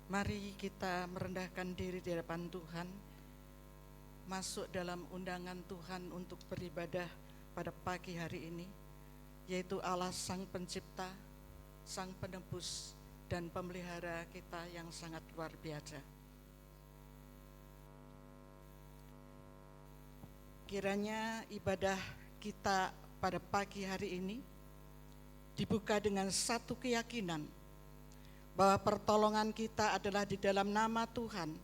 Mari kita merendahkan diri di hadapan Tuhan, masuk dalam undangan Tuhan untuk beribadah pada pagi hari ini, yaitu Allah Sang Pencipta, Sang Penebus, dan Pemelihara kita yang sangat luar biasa. Kiranya ibadah kita pada pagi hari ini dibuka dengan satu keyakinan bahwa pertolongan kita adalah di dalam nama Tuhan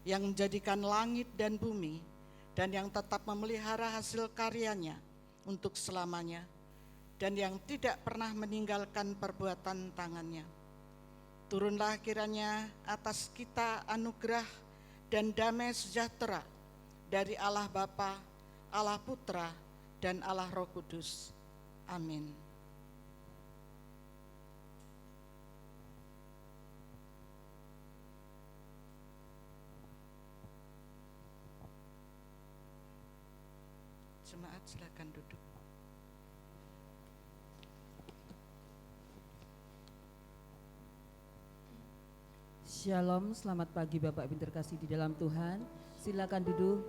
yang menjadikan langit dan bumi dan yang tetap memelihara hasil karyanya untuk selamanya dan yang tidak pernah meninggalkan perbuatan tangannya. Turunlah kiranya atas kita anugerah dan damai sejahtera dari Allah Bapa, Allah Putra, dan Allah Roh Kudus. Amin. Jemaat silakan duduk. Shalom, selamat pagi Bapak Ibu terkasih di dalam Tuhan. Silakan duduk.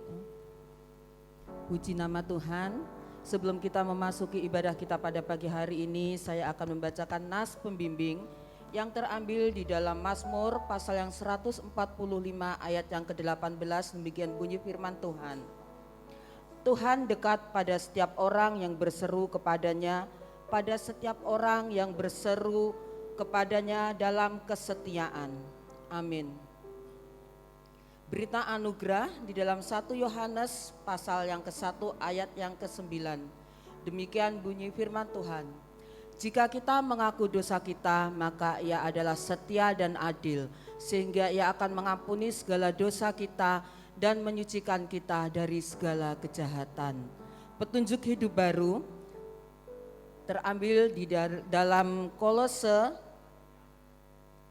Puji nama Tuhan. Sebelum kita memasuki ibadah kita pada pagi hari ini, saya akan membacakan nas pembimbing yang terambil di dalam Mazmur pasal yang 145 ayat yang ke-18. Demikian bunyi firman Tuhan. Tuhan dekat pada setiap orang yang berseru kepadanya, pada setiap orang yang berseru kepadanya dalam kesetiaan. Amin. Berita anugerah di dalam 1 Yohanes pasal yang ke-1 ayat yang ke-9. Demikian bunyi firman Tuhan. Jika kita mengaku dosa kita, maka Ia adalah setia dan adil, sehingga Ia akan mengampuni segala dosa kita dan menyucikan kita dari segala kejahatan. Petunjuk hidup baru terambil di dalam Kolose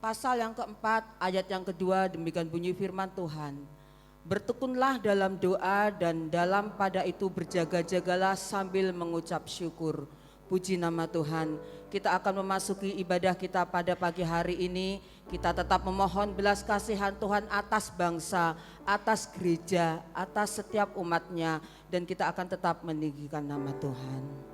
pasal yang keempat ayat yang kedua. Demikian bunyi firman Tuhan. Bertekunlah dalam doa dan dalam pada itu berjaga-jagalah sambil mengucap syukur. Puji nama Tuhan. Kita akan memasuki ibadah kita pada pagi hari ini. Kita tetap memohon belas kasihan Tuhan atas bangsa, atas gereja, atas setiap umatnya, dan kita akan tetap meninggikan nama Tuhan.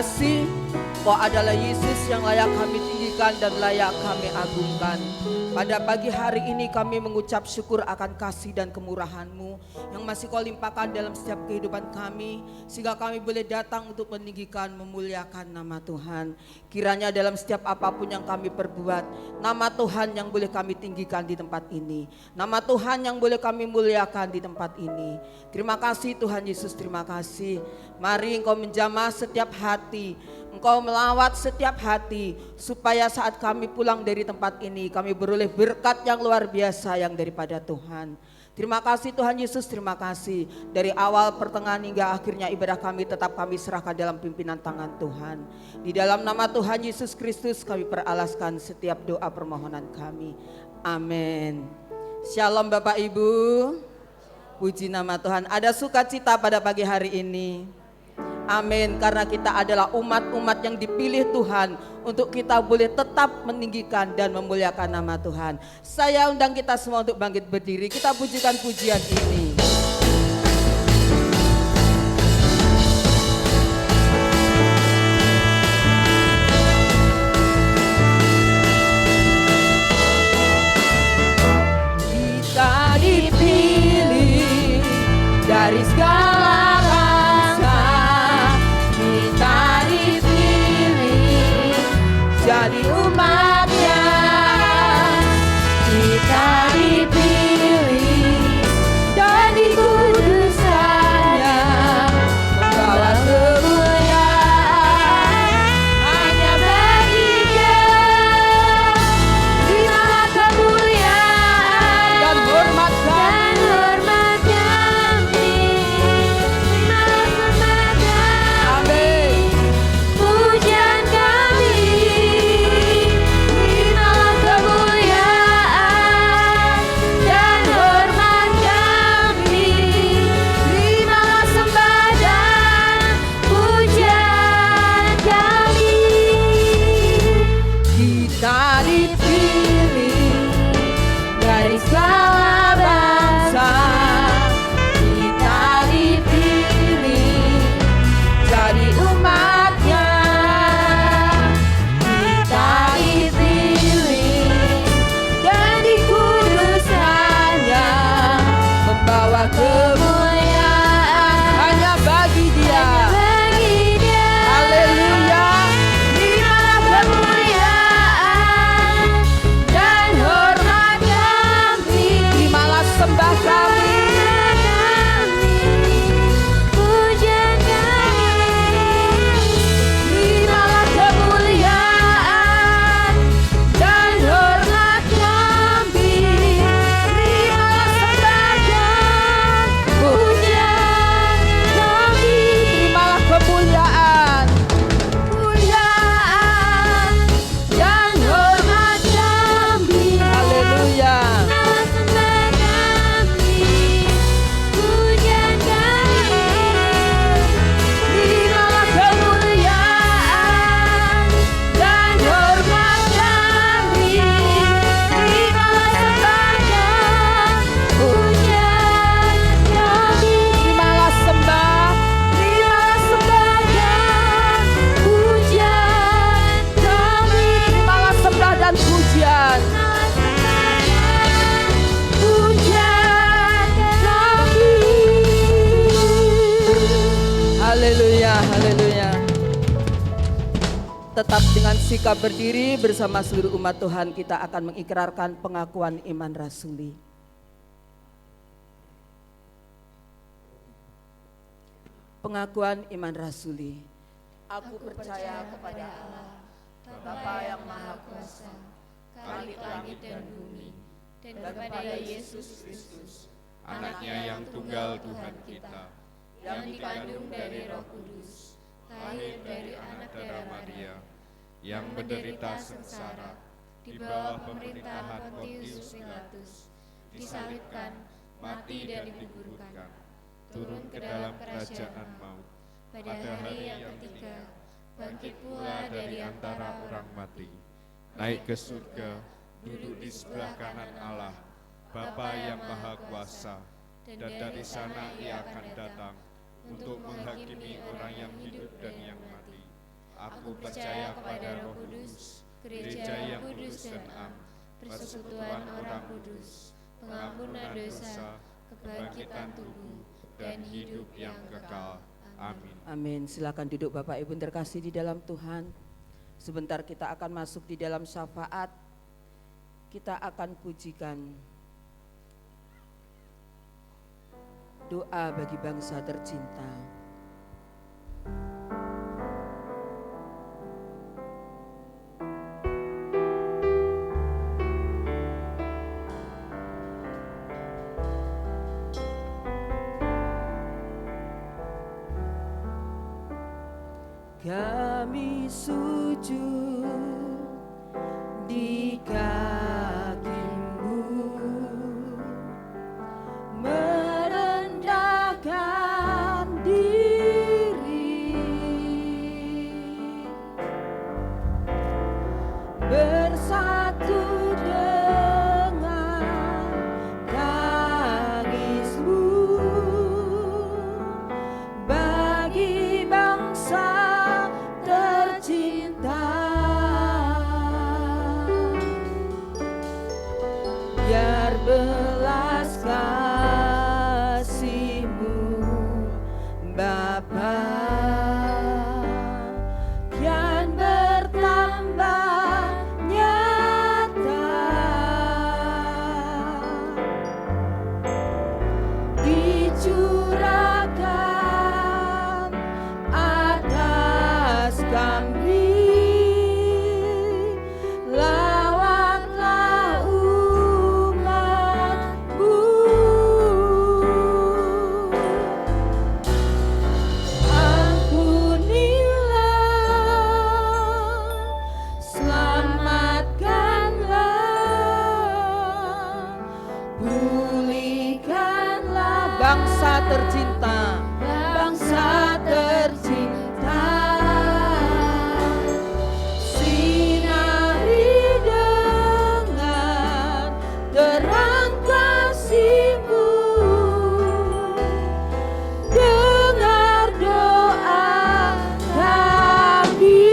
kasih. Kau adalah Yesus yang layak kami tinggikan dan layak kami agungkan. Pada pagi hari ini kami mengucap syukur akan kasih dan kemurahan-Mu yang masih Kau limpahkan dalam setiap kehidupan kami, sehingga kami boleh datang untuk meninggikan, memuliakan nama Tuhan. Kiranya dalam setiap apapun yang kami perbuat, nama Tuhan yang boleh kami tinggikan di tempat ini, nama Tuhan yang boleh kami muliakan di tempat ini. Terima kasih Tuhan Yesus, terima kasih. Mari Engkau menjamah setiap hati, Engkau melawat setiap hati, supaya saat kami pulang dari tempat ini, kami beroleh berkat yang luar biasa yang daripada Tuhan. Terima kasih Tuhan Yesus, terima kasih. Dari awal, pertengahan hingga akhirnya ibadah kami tetap kami serahkan dalam pimpinan tangan Tuhan. Di dalam nama Tuhan Yesus Kristus kami peralaskan setiap doa permohonan kami. Amin. Shalom Bapak Ibu. Puji nama Tuhan. Ada sukacita pada pagi hari ini. Amin, karena kita adalah umat-umat yang dipilih Tuhan untuk kita boleh tetap meninggikan dan memuliakan nama Tuhan. Saya undang kita semua untuk bangkit berdiri, kita pujikan pujian ini. Kita dipilih dari segala jadi umatnya, kita dipilih dan dikudusannya, membawa kemuliaan hanya bagi-Nya. Terimalah kemuliaan dan hormat kami, terimalah hormat kami. Amin. Pujian tetap dengan sikap berdiri bersama seluruh umat Tuhan, kita akan mengikrarkan pengakuan iman rasuli. Pengakuan iman rasuli. Aku percaya kepada Allah, Bapa yang Maha Kuasa, Khalik langit dan bumi, dan kepada Yesus Kristus, Anaknya yang tunggal Tuhan kita, yang dikandung dari Roh Kudus, lahir dari anak darah Maria, yang menderita sengsara di bawah pemerintahan Pontius Pilatus, disalibkan, mati dan dikuburkan, turun ke dalam kerajaan maut. Pada hari yang ketiga, bangkit pula dari antara orang mati, naik ke surga, duduk di sebelah kanan Allah, Bapa yang Maha Kuasa, dan dari sana Ia akan datang untuk menghakimi orang yang hidup dan yang mati. Aku percaya kepada Roh Kudus, gereja yang kudus dan am, persekutuan orang kudus, pengampunan dosa, kebangkitan tubuh, dan hidup yang kekal. Amin. Amin. Silakan duduk Bapak Ibu terkasih di dalam Tuhan. Sebentar kita akan masuk di dalam syafaat. Kita akan pujikan doa bagi bangsa tercinta. Kami sujud di kaki-Mu, merendahkan diri, bersatu dengan tangis-Mu bagi bangsa tercinta, biar belas kasih-Mu Bapa kian bertambah nyata, dicurahkan atas kami. Lawatlah umat-Mu, ampunilah, selamatkanlah, pulihkanlah bangsa tercinta, bangsa tercinta. Sinari dengan terang kasih-Mu, dengar doa kami.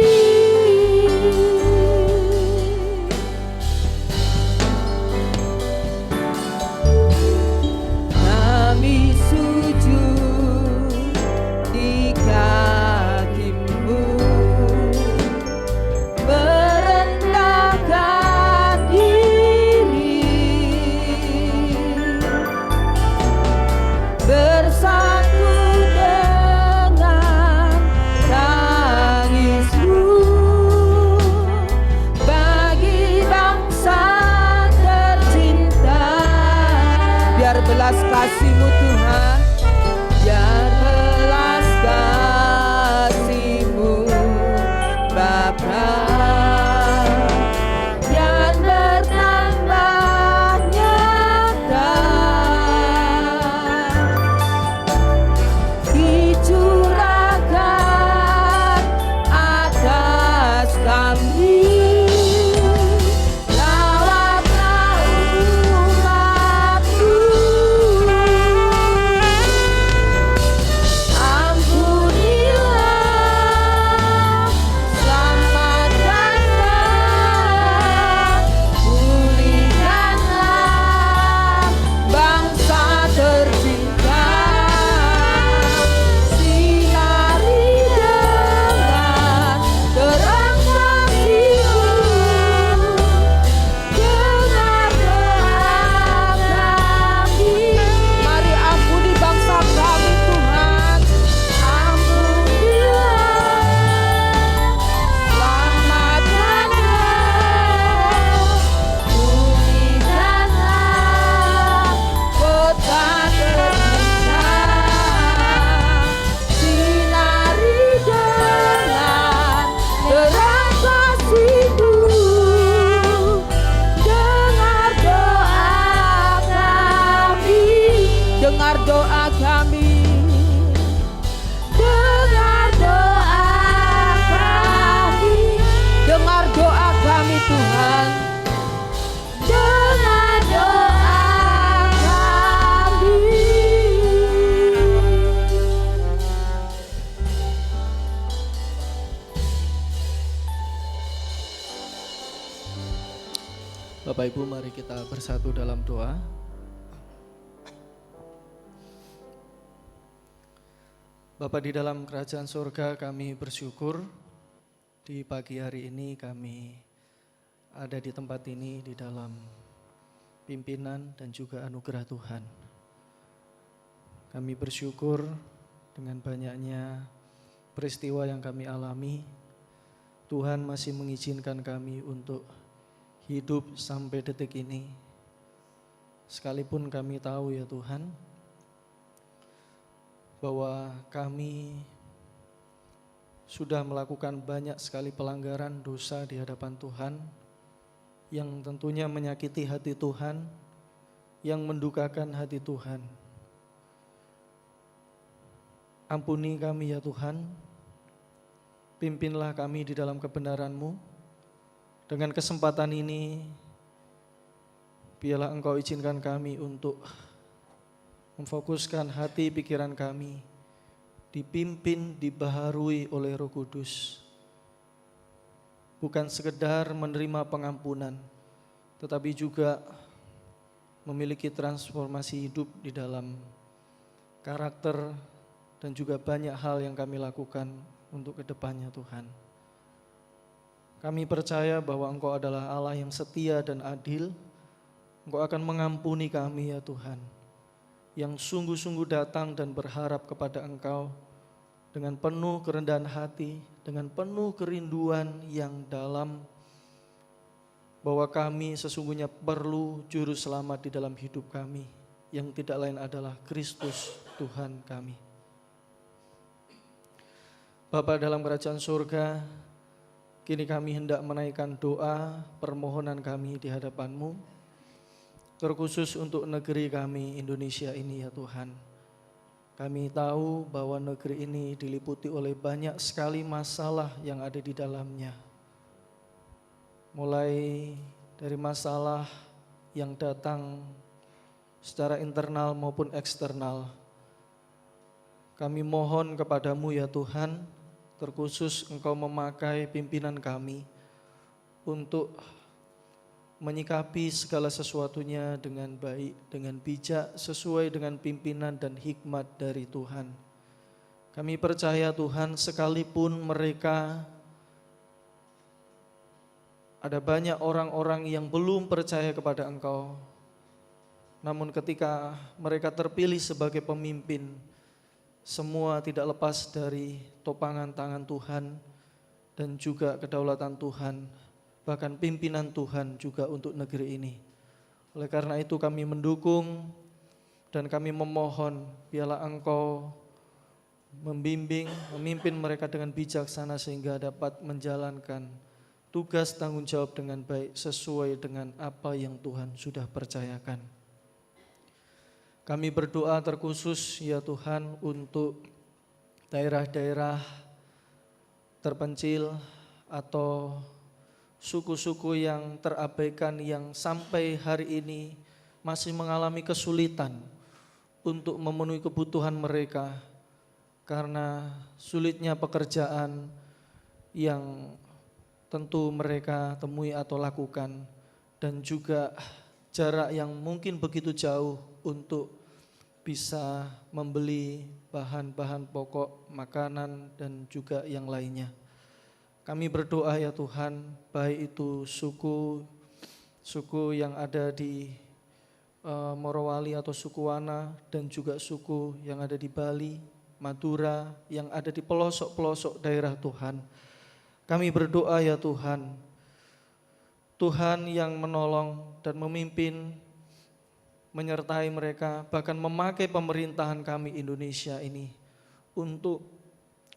Kami sujud di kaki-Mu, merendahkan diri, bersatu dengan tangis-Mu bagi bangsa tercinta. Biar belas kasih-Mu Tuhan, biar belas kasih-Mu Bapa yang bertambah nyata, dicurahkan atas kami. Lawatlah umat-Mu, Bapak Ibu, mari kita bersatu dalam doa. Bapa di dalam kerajaan surga, kami bersyukur di pagi hari ini kami ada di tempat ini di dalam pimpinan dan juga anugerah Tuhan. Kami bersyukur dengan banyaknya peristiwa yang kami alami, Tuhan masih mengizinkan kami untuk hidup sampai detik ini. Sekalipun kami tahu ya Tuhan, bahwa kami sudah melakukan banyak sekali pelanggaran dosa di hadapan Tuhan, yang tentunya menyakiti hati Tuhan, yang mendukakan hati Tuhan. Ampuni kami ya Tuhan, pimpinlah kami di dalam kebenaran-Mu. Dengan kesempatan ini, biarlah Engkau izinkan kami untuk memfokuskan hati pikiran kami, dipimpin, dibaharui oleh Roh Kudus. Bukan sekedar menerima pengampunan, tetapi juga memiliki transformasi hidup di dalam karakter dan juga banyak hal yang kami lakukan untuk kedepannya Tuhan. Kami percaya bahwa Engkau adalah Allah yang setia dan adil. Engkau akan mengampuni kami ya Tuhan, yang sungguh-sungguh datang dan berharap kepada Engkau dengan penuh kerendahan hati, dengan penuh kerinduan yang dalam, bahwa kami sesungguhnya perlu juru selamat di dalam hidup kami, yang tidak lain adalah Kristus Tuhan kami. Bapa dalam kerajaan surga, kini kami hendak menaikkan doa permohonan kami di hadapan-Mu, terkhusus untuk negeri kami Indonesia ini ya Tuhan. Kami tahu bahwa negeri ini diliputi oleh banyak sekali masalah yang ada di dalamnya. Mulai dari masalah yang datang secara internal maupun eksternal. Kami mohon kepadamu ya Tuhan, terkhusus Engkau memakai pimpinan kami untuk menyikapi segala sesuatunya dengan baik, dengan bijak, sesuai dengan pimpinan dan hikmat dari Tuhan. Kami percaya Tuhan, sekalipun mereka ada banyak orang-orang yang belum percaya kepada Engkau, namun ketika mereka terpilih sebagai pemimpin, semua tidak lepas dari topangan tangan Tuhan dan juga kedaulatan Tuhan, bahkan pimpinan Tuhan juga untuk negeri ini. Oleh karena itu kami mendukung dan kami memohon, biarlah Engkau membimbing, memimpin mereka dengan bijaksana sehingga dapat menjalankan tugas tanggung jawab dengan baik sesuai dengan apa yang Tuhan sudah percayakan. Kami berdoa terkhusus ya Tuhan untuk daerah-daerah terpencil atau suku-suku yang terabaikan yang sampai hari ini masih mengalami kesulitan untuk memenuhi kebutuhan mereka karena sulitnya pekerjaan yang tentu mereka temui atau lakukan, dan juga jarak yang mungkin begitu jauh untuk bisa membeli bahan-bahan pokok, makanan dan juga yang lainnya. Kami berdoa ya Tuhan, baik itu suku yang ada di Morowali atau suku Wana, dan juga suku yang ada di Bali, Madura, yang ada di pelosok-pelosok daerah Tuhan. Kami berdoa ya Tuhan, Tuhan yang menolong dan memimpin, menyertai mereka, bahkan memakai pemerintahan kami Indonesia ini untuk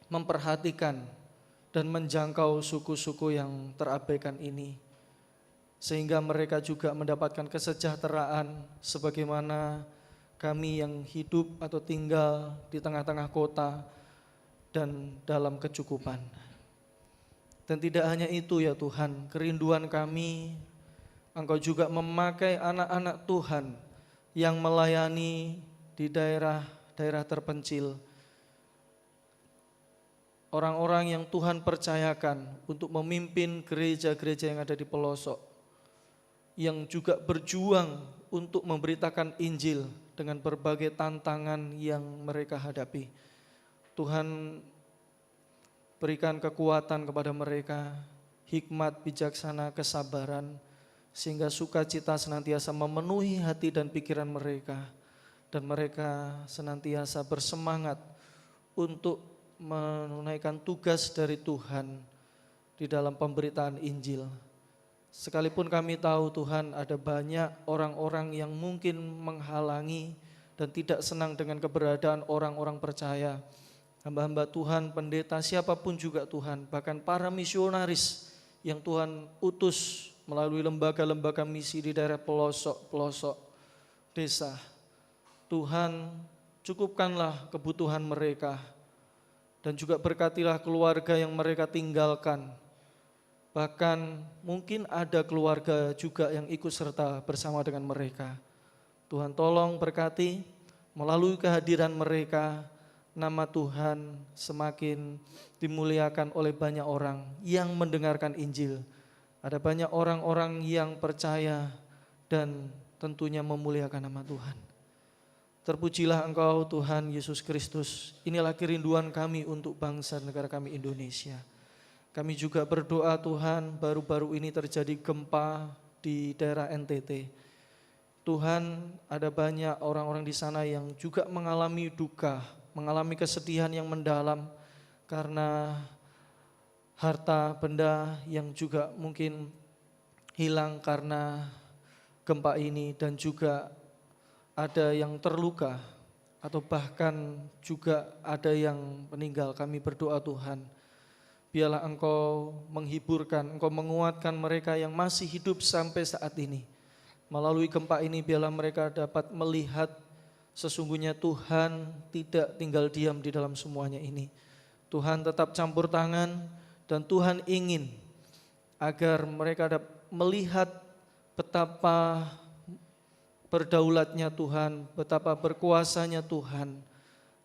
memperhatikan dan menjangkau suku-suku yang terabaikan ini, sehingga mereka juga mendapatkan kesejahteraan sebagaimana kami yang hidup atau tinggal di tengah-tengah kota dan dalam kecukupan. Dan tidak hanya itu ya Tuhan, kerinduan kami, Engkau juga memakai anak-anak Tuhan yang melayani di daerah-daerah terpencil, orang-orang yang Tuhan percayakan untuk memimpin gereja-gereja yang ada di pelosok. yang juga berjuang untuk memberitakan Injil dengan berbagai tantangan yang mereka hadapi. Tuhan, berikan kekuatan kepada mereka, hikmat, bijaksana, kesabaran, sehingga sukacita senantiasa memenuhi hati dan pikiran mereka, dan mereka senantiasa bersemangat untuk menunaikan tugas dari Tuhan di dalam pemberitaan Injil. Sekalipun kami tahu Tuhan, ada banyak orang-orang yang mungkin menghalangi dan tidak senang dengan keberadaan orang-orang percaya, hamba-hamba Tuhan, pendeta, siapapun juga Tuhan, bahkan para misionaris yang Tuhan utus melalui lembaga-lembaga misi di daerah pelosok-pelosok desa. Tuhan, cukupkanlah kebutuhan mereka, dan juga berkatilah keluarga yang mereka tinggalkan. Bahkan mungkin ada keluarga juga yang ikut serta bersama dengan mereka. Tuhan tolong berkati, melalui kehadiran mereka, nama Tuhan semakin dimuliakan oleh banyak orang yang mendengarkan Injil. Ada banyak orang-orang yang percaya dan tentunya memuliakan nama Tuhan. Terpujilah Engkau Tuhan Yesus Kristus. Inilah kerinduan kami untuk bangsa negara kami Indonesia. Kami juga berdoa Tuhan, baru-baru ini terjadi gempa di daerah NTT. Tuhan, ada banyak orang-orang di sana yang juga mengalami duka, mengalami kesedihan yang mendalam karena harta benda yang juga mungkin hilang karena gempa ini, dan juga ada yang terluka atau bahkan juga ada yang meninggal. Kami berdoa Tuhan, biarlah Engkau menghiburkan, Engkau menguatkan mereka yang masih hidup sampai saat ini. Melalui gempa ini biarlah mereka dapat melihat sesungguhnya Tuhan tidak tinggal diam di dalam semuanya ini. Tuhan tetap campur tangan, dan Tuhan ingin agar mereka dapat melihat betapa berdaulatnya Tuhan, betapa berkuasanya Tuhan,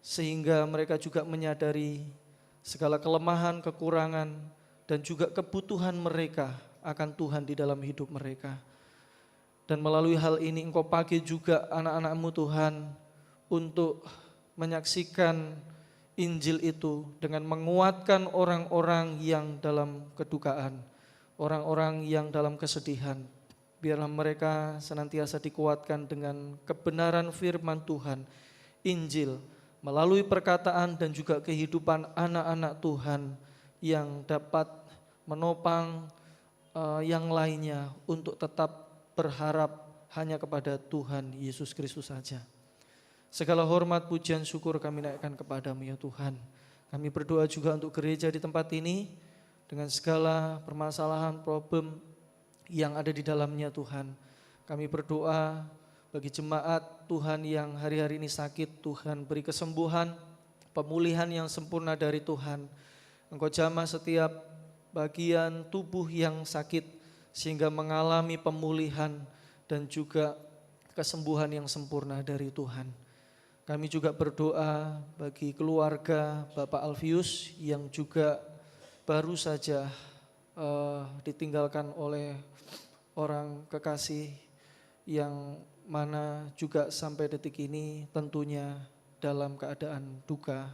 sehingga mereka juga menyadari segala kelemahan, kekurangan, dan juga kebutuhan mereka akan Tuhan di dalam hidup mereka. Dan melalui hal ini Engkau pakai juga anak-anak-Mu Tuhan untuk menyaksikan Injil itu dengan menguatkan orang-orang yang dalam kedukaan, orang-orang yang dalam kesedihan. Biarlah mereka senantiasa dikuatkan dengan kebenaran firman Tuhan, Injil, melalui perkataan dan juga kehidupan anak-anak Tuhan yang dapat menopang yang lainnya untuk tetap berharap hanya kepada Tuhan Yesus Kristus saja. Segala hormat, pujian, syukur kami naikkan kepadamu ya Tuhan. Kami berdoa juga untuk gereja di tempat ini dengan segala permasalahan, problem yang ada di dalamnya Tuhan. Kami berdoa bagi jemaat Tuhan yang hari-hari ini sakit, Tuhan beri kesembuhan, pemulihan yang sempurna dari Tuhan. Engkau jamah setiap bagian tubuh yang sakit sehingga mengalami pemulihan dan juga kesembuhan yang sempurna dari Tuhan. Kami juga berdoa bagi keluarga Bapak Alfius yang juga baru saja ditinggalkan oleh orang kekasih yang mana juga sampai detik ini tentunya dalam keadaan duka.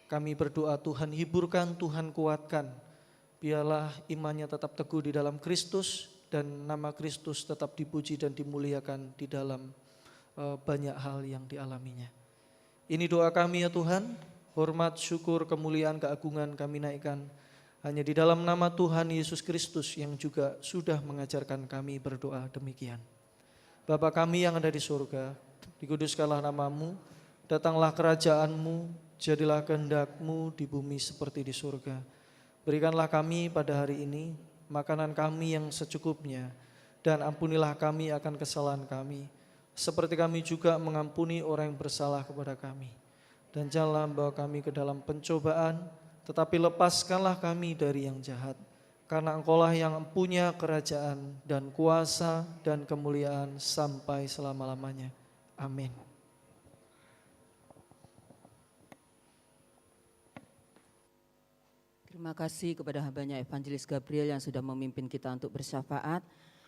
Kami berdoa Tuhan hiburkan, Tuhan kuatkan. Biarlah imannya tetap teguh di dalam Kristus dan nama Kristus tetap dipuji dan dimuliakan di dalam banyak hal yang dialaminya. Ini doa kami ya Tuhan, hormat, syukur, kemuliaan, keagungan kami naikkan hanya di dalam nama Tuhan Yesus Kristus yang juga sudah mengajarkan kami berdoa demikian. Bapa kami yang ada di surga, dikuduskanlah namamu, datanglah kerajaan-Mu, jadilah kehendak-Mu di bumi seperti di surga. Berikanlah kami pada hari ini makanan kami yang secukupnya, dan ampunilah kami akan kesalahan kami, seperti kami juga mengampuni orang yang bersalah kepada kami. Dan janganlah membawa kami ke dalam pencobaan, tetapi lepaskanlah kami dari yang jahat. Karena Engkaulah yang punya kerajaan dan kuasa dan kemuliaan sampai selama-lamanya. Amin. Terima kasih kepada hambanya Evangelis Gabriel yang sudah memimpin kita untuk bersyafaat.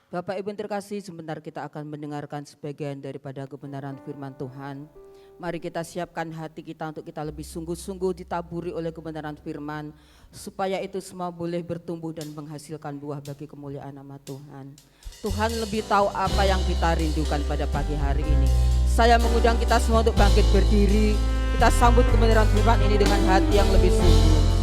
Bapak Ibu yang terkasih, sebentar kita akan mendengarkan sebagian daripada kebenaran firman Tuhan. Mari kita siapkan hati kita untuk kita lebih sungguh-sungguh ditaburi oleh kebenaran firman, supaya itu semua boleh bertumbuh dan menghasilkan buah bagi kemuliaan nama Tuhan. Tuhan lebih tahu apa yang kita rindukan pada pagi hari ini. Saya mengundang kita semua untuk bangkit berdiri. Kita sambut kebenaran firman ini dengan hati yang lebih sungguh.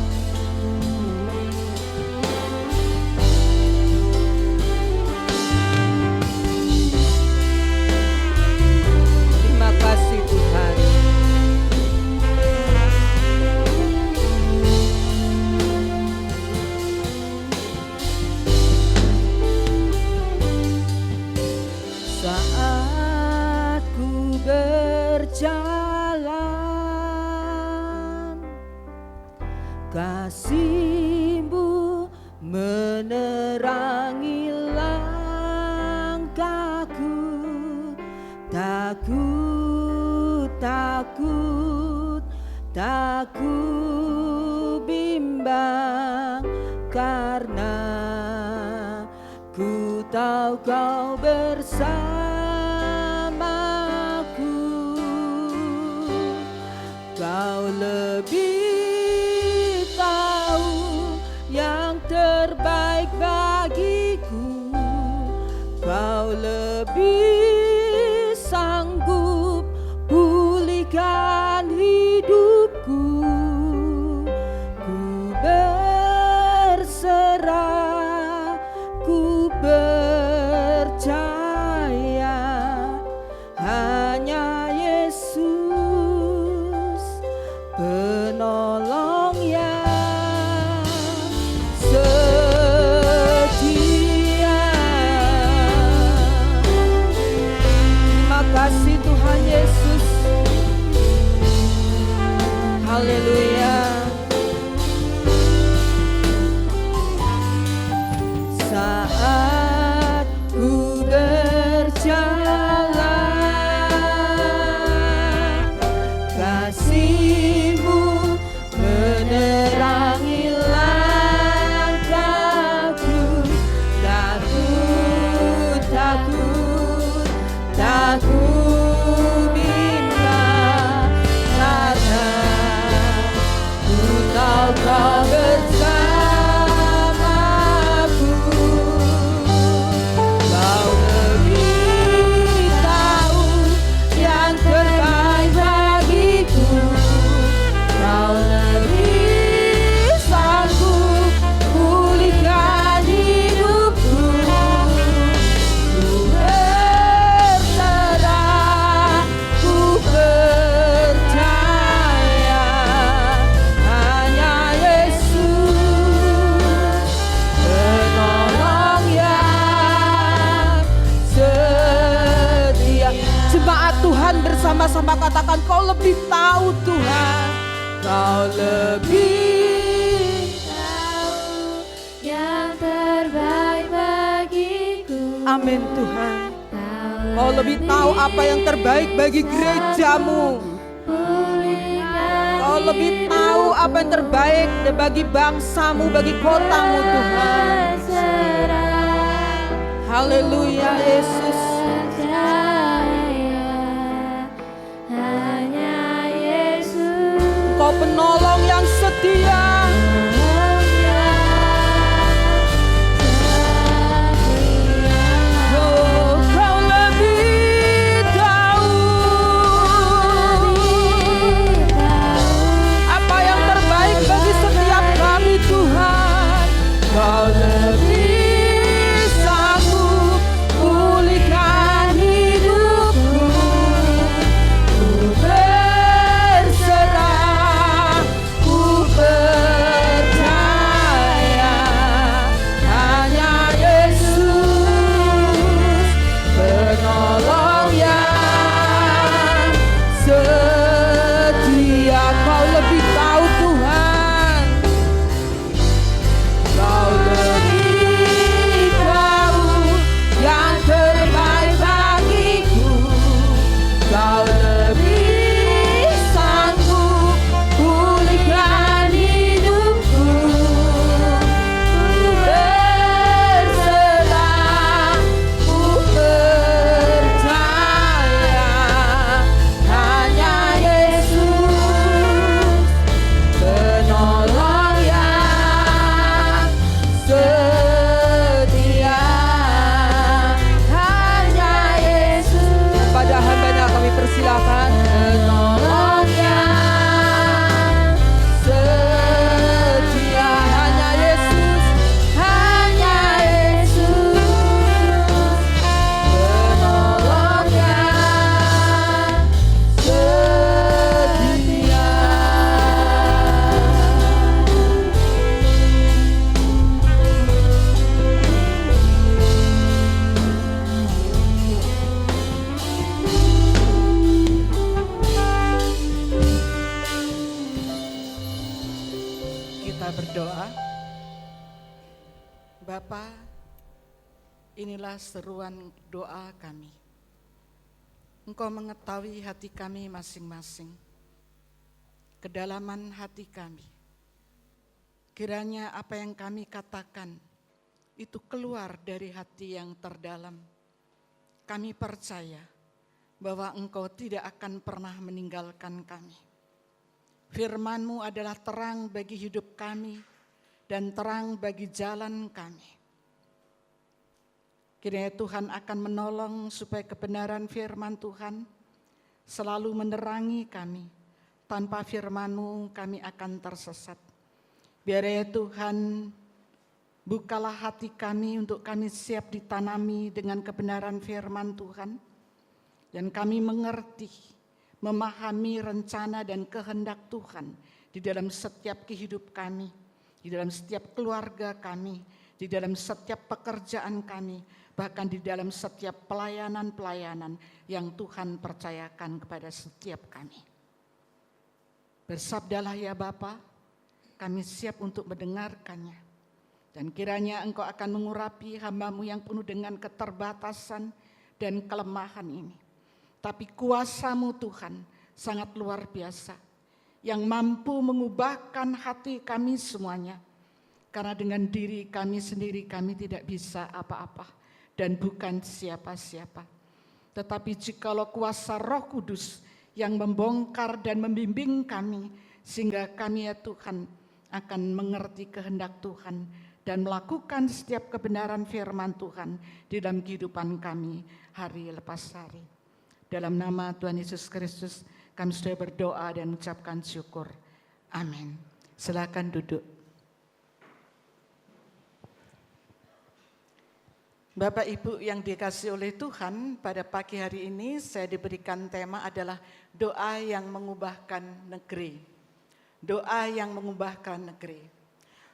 Terima kasih Tuhan. Saat ku berjalan, kasih-Mu menerangi langkahku. Tak ku bimbang, karena ku tahu Kau bersamaku. Kau lebih tahu yang terbaik bagiku. Kau lebih sanggup pulihkan hidupku. Ku berserah, ku percaya hanya Yesus penolong yang setia. Terima kasih Tuhan Yesus. Haleluya. Saat ku berjalan, kasih-Mu menerangi langkahku. Tak ku bimbang, karena ku tahu Kau bersamaku. Kau lebih tahu yang terbaik bagiku. Kau lebih sanggup pulihkan hidupku. Ku berserah, ku percaya hanya Yesus penolong yang setia. Jemaat Tuhan bersama-sama katakan, Kau lebih tahu Tuhan. Kau lebih Tahu yang terbaik bagiku. Amin Tuhan. Kau lebih tahu apa yang terbaik bagi gereja-Mu. Kau lebih tahu apa yang terbaik bagi bangsa-Mu, bagi kota-Mu Tuhan. Haleluya Yesus. Hanya Yesus Kau penolong yang setia. Oh, Kau lebih tahu apa yang terbaik bagi setiap kami Tuhan. Kau lebih sanggup pulihkan hidupku. Ku berserah, ku percaya inilah seruan doa kami. Engkau mengetahui hati kami masing-masing, kedalaman hati kami. Kiranya apa yang kami katakan itu keluar dari hati yang terdalam. Kami percaya bahwa Engkau tidak akan pernah meninggalkan kami. Firman-Mu adalah terang bagi hidup kami dan terang bagi jalan kami. Kiranya Tuhan akan menolong supaya kebenaran firman Tuhan selalu menerangi kami. Tanpa firman-Mu kami akan tersesat. Biar ya Tuhan, bukalah hati kami untuk kami siap ditanami dengan kebenaran firman Tuhan. Dan kami mengerti, memahami rencana dan kehendak Tuhan di dalam setiap kehidupan kami, di dalam setiap keluarga kami, di dalam setiap pekerjaan kami, bahkan di dalam setiap pelayanan-pelayanan yang Tuhan percayakan kepada setiap kami. Bersabdalah ya Bapa, kami siap untuk mendengarkannya. Dan kiranya Engkau akan mengurapi hamba-Mu yang penuh dengan keterbatasan dan kelemahan ini. Tapi kuasa-Mu Tuhan sangat luar biasa, yang mampu mengubahkan hati kami semuanya. Karena dengan diri kami sendiri kami tidak bisa apa-apa dan bukan siapa-siapa. Tetapi jikalau kuasa Roh Kudus yang membongkar dan membimbing kami, sehingga kami ya Tuhan akan mengerti kehendak Tuhan dan melakukan setiap kebenaran firman Tuhan di dalam kehidupan kami hari lepas hari. Dalam nama Tuhan Yesus Kristus kami sudah berdoa dan mengucapkan syukur. Amin. Silakan duduk. Bapak Ibu yang dikasihi oleh Tuhan, pada pagi hari ini saya diberikan tema adalah doa yang mengubahkan negeri. Doa yang mengubahkan negeri.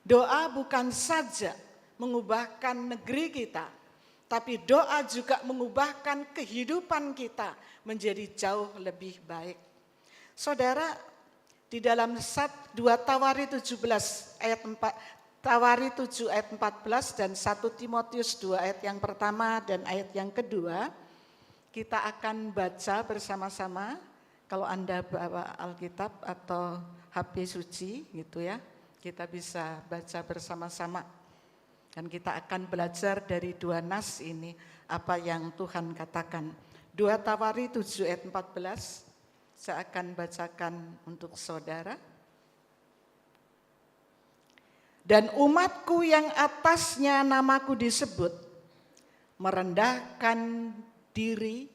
Doa bukan saja mengubahkan negeri kita, tapi doa juga mengubahkan kehidupan kita menjadi jauh lebih baik. Saudara, di dalam 2 Tawari 17 ayat 4, Tawari 7 ayat 14 dan 1 Timotius 2 ayat yang pertama dan ayat yang kedua, kita akan baca bersama-sama. Kalau Anda bawa Alkitab atau HP suci gitu ya, kita bisa baca bersama-sama. Dan kita akan belajar dari dua nas ini, apa yang Tuhan katakan. 2 Tawari 7 ayat 14, saya akan bacakan untuk saudara. Dan umatku yang atasnya namaku disebut, merendahkan diri,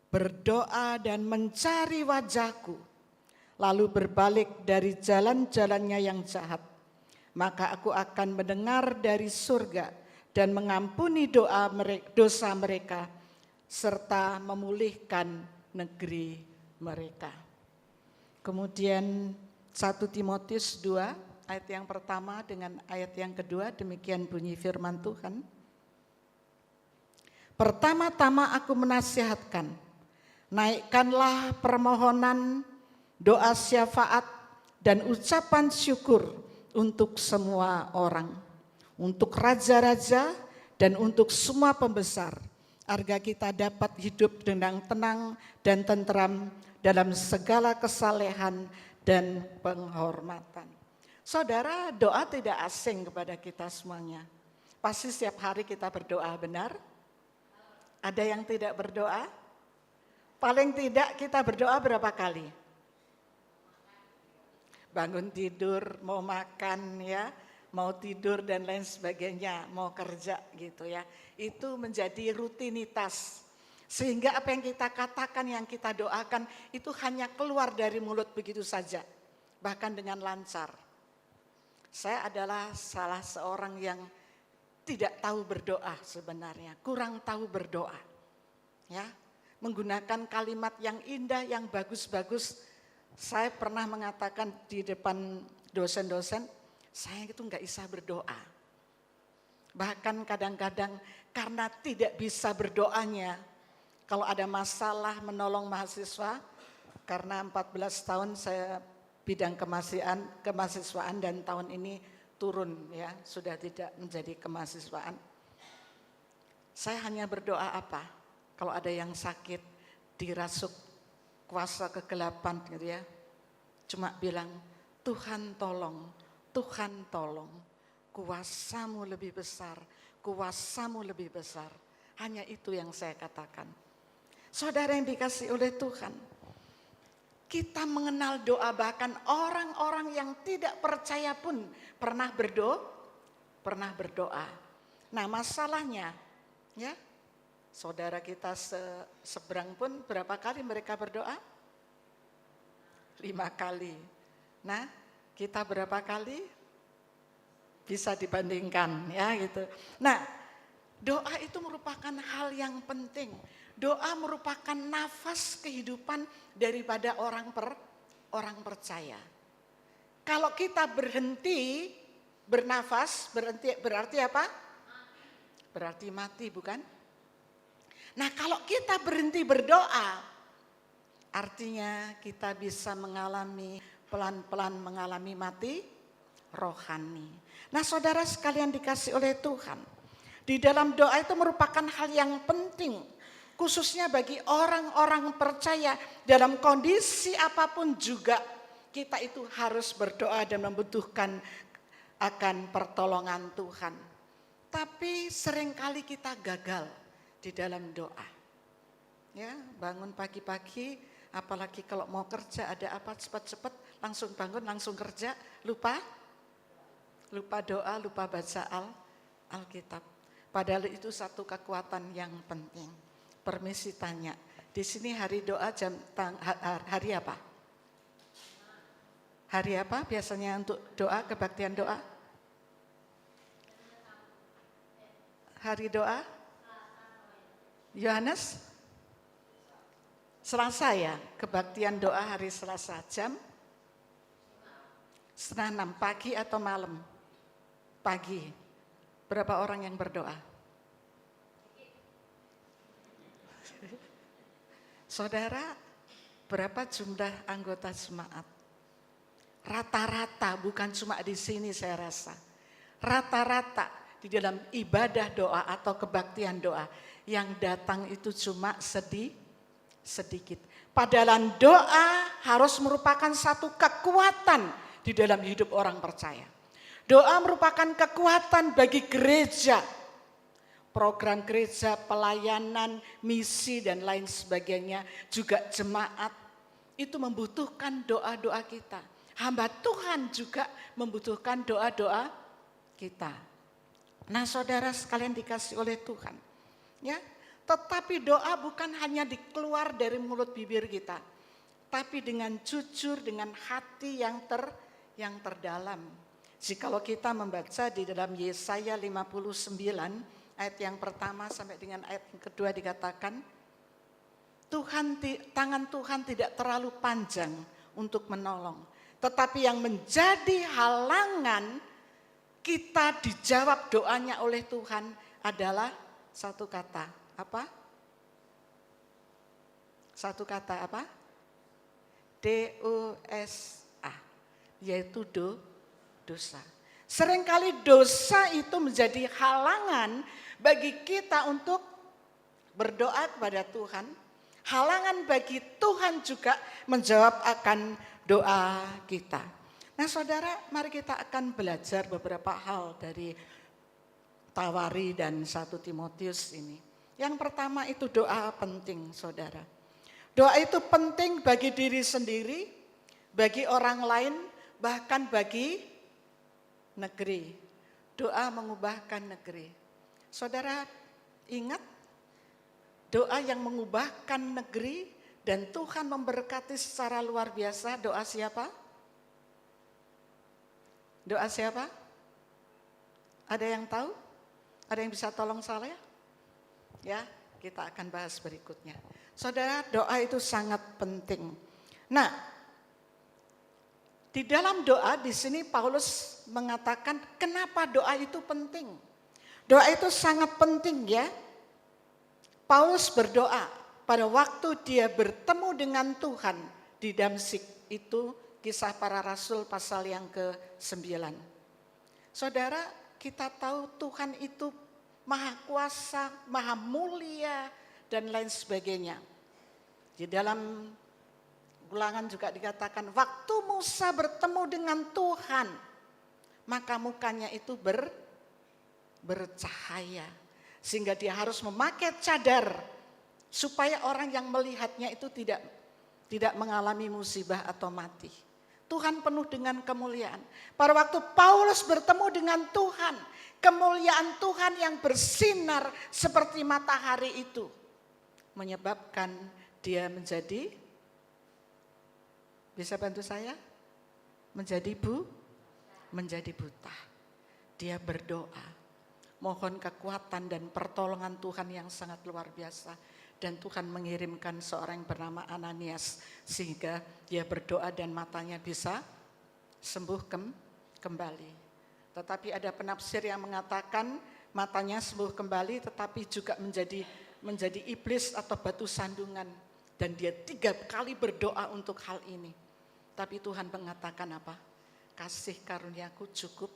berdoa dan mencari wajahku, lalu berbalik dari jalan-jalannya yang jahat, maka aku akan mendengar dari surga dan mengampuni dosa mereka, serta memulihkan negeri mereka. Kemudian 1 Timotius 2 ayat yang pertama dengan ayat yang kedua, demikian bunyi firman Tuhan. Pertama-tama aku menasihatkan, naikkanlah permohonan, doa syafaat, dan ucapan syukur untuk semua orang, untuk raja-raja dan untuk semua pembesar, agar kita dapat hidup dengan tenang dan tentram dalam segala kesalehan dan penghormatan. Saudara, doa tidak asing kepada kita semuanya. Pasti setiap hari kita berdoa, benar? Ada yang tidak berdoa? Paling tidak kita berdoa berapa kali? Bangun tidur, mau makan ya, mau tidur dan lain sebagainya, mau kerja gitu ya. Itu menjadi rutinitas. Sehingga apa yang kita katakan, yang kita doakan itu hanya keluar dari mulut begitu saja. Bahkan dengan lancar. Saya adalah salah seorang yang tidak tahu berdoa sebenarnya, kurang tahu berdoa. Ya, menggunakan kalimat yang indah, yang bagus-bagus. Saya pernah mengatakan di depan dosen-dosen, saya itu enggak bisa berdoa. Bahkan kadang-kadang karena tidak bisa berdoanya, kalau ada masalah menolong mahasiswa, karena 14 tahun saya bidang kemahasiswaan dan tahun ini turun ya, sudah tidak menjadi kemahasiswaan. Saya hanya berdoa apa? Kalau ada yang sakit, dirasuk kuasa kegelapan gitu ya. Cuma bilang, Tuhan tolong, Tuhan tolong. Kuasamu lebih besar, kuasamu lebih besar. Hanya itu yang saya katakan. Saudara yang dikasih oleh Tuhan, kita mengenal doa, bahkan orang-orang yang tidak percaya pun pernah berdoa. Nah masalahnya, ya, saudara kita seberang pun berapa kali mereka berdoa? 5 kali. Nah, kita berapa kali? Bisa dibandingkan, ya gitu. Nah, doa itu merupakan hal yang penting. Doa merupakan nafas kehidupan daripada orang percaya. Kalau kita berhenti bernafas, berarti apa? Berarti mati, bukan? Nah, kalau kita berhenti berdoa, artinya kita bisa mengalami pelan-pelan mengalami mati rohani. Nah, saudara sekalian dikasih oleh Tuhan, di dalam doa itu merupakan hal yang penting, khususnya bagi orang-orang percaya. Dalam kondisi apapun juga kita itu harus berdoa dan membutuhkan akan pertolongan Tuhan. Tapi seringkali kita gagal di dalam doa. Ya, bangun pagi-pagi, apalagi kalau mau kerja ada apa cepat-cepat langsung bangun, langsung kerja, lupa doa, lupa baca Alkitab. Padahal itu satu kekuatan yang penting. Permisi tanya, di sini hari doa hari apa? Hari apa biasanya untuk doa, kebaktian doa? Hari doa? Yohanes? Selasa ya, kebaktian doa hari Selasa jam 5:30 pagi atau malam? Pagi. Berapa orang yang berdoa? Saudara, berapa jumlah anggota jemaat? Rata-rata, bukan cuma di sini saya rasa. Rata-rata di dalam ibadah doa atau kebaktian doa yang datang itu cuma sedikit. Padahal doa harus merupakan satu kekuatan di dalam hidup orang percaya. Doa merupakan kekuatan bagi gereja, program gereja, pelayanan, misi dan lain sebagainya, juga jemaat itu membutuhkan doa-doa kita. Hamba Tuhan juga membutuhkan doa-doa kita. Nah, saudara sekalian dikasih oleh Tuhan, ya. Tetapi doa bukan hanya dikeluar dari mulut bibir kita, tapi dengan jujur, dengan hati yang terdalam. Jikalau kita membaca di dalam Yesaya 59 ayat yang pertama sampai dengan ayat yang kedua dikatakan, tangan Tuhan tidak terlalu panjang untuk menolong, tetapi yang menjadi halangan kita dijawab doanya oleh Tuhan adalah satu kata. Apa? Satu kata apa? DOSA, yaitu dosa. Seringkali dosa itu menjadi halangan bagi kita untuk berdoa kepada Tuhan. Halangan bagi Tuhan juga menjawab akan doa kita. Nah saudara, mari kita akan belajar beberapa hal dari Tawari dan 1 Timotius ini. Yang pertama itu doa penting, saudara. Doa itu penting bagi diri sendiri, bagi orang lain, bahkan bagi negeri. Doa mengubahkan negeri. Saudara ingat doa yang mengubahkan negeri dan Tuhan memberkati secara luar biasa. Doa siapa? Doa siapa? Ada yang tahu? Ada yang bisa tolong saya? Ya, kita akan bahas berikutnya. Saudara, doa itu sangat penting. Nah, di dalam doa di sini Paulus mengatakan kenapa doa itu penting. Doa itu sangat penting ya. Paulus berdoa pada waktu dia bertemu dengan Tuhan di Damsik, itu Kisah Para Rasul pasal yang ke-9. Saudara, kita tahu Tuhan itu maha kuasa, maha mulia, dan lain sebagainya. Di dalam Ulangan juga dikatakan, waktu Musa bertemu dengan Tuhan, maka mukanya itu bercahaya. Sehingga dia harus memakai cadar, supaya orang yang melihatnya itu tidak mengalami musibah atau mati. Tuhan penuh dengan kemuliaan. Pada waktu Paulus bertemu dengan Tuhan, kemuliaan Tuhan yang bersinar seperti matahari itu menyebabkan dia menjadi, bisa bantu saya? Menjadi buta. Dia berdoa, mohon kekuatan dan pertolongan Tuhan yang sangat luar biasa. Dan Tuhan mengirimkan seorang yang bernama Ananias, sehingga dia berdoa dan matanya bisa sembuh kembali. Tetapi ada penafsir yang mengatakan matanya sembuh kembali, tetapi juga menjadi iblis atau batu sandungan. Dan dia 3 kali berdoa untuk hal ini. Tapi Tuhan mengatakan apa? Kasih karuniaku cukup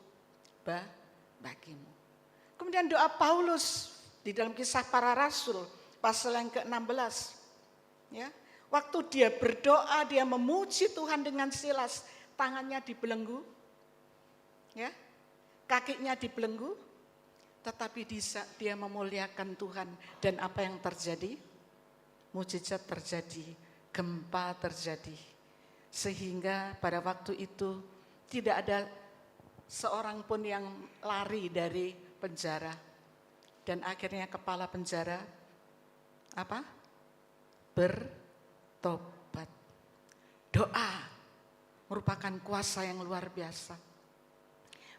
bagimu. Kemudian doa Paulus di dalam Kisah Para Rasul pasal yang ke-16. Ya, waktu dia berdoa, dia memuji Tuhan dengan Silas, tangannya dibelenggu, ya, kakinya dibelenggu, tetapi dia memuliakan Tuhan. Dan apa yang terjadi? Mujizat terjadi, gempa terjadi. Sehingga pada waktu itu tidak ada seorang pun yang lari dari penjara. Dan akhirnya kepala penjara apa? Bertobat. Doa merupakan kuasa yang luar biasa.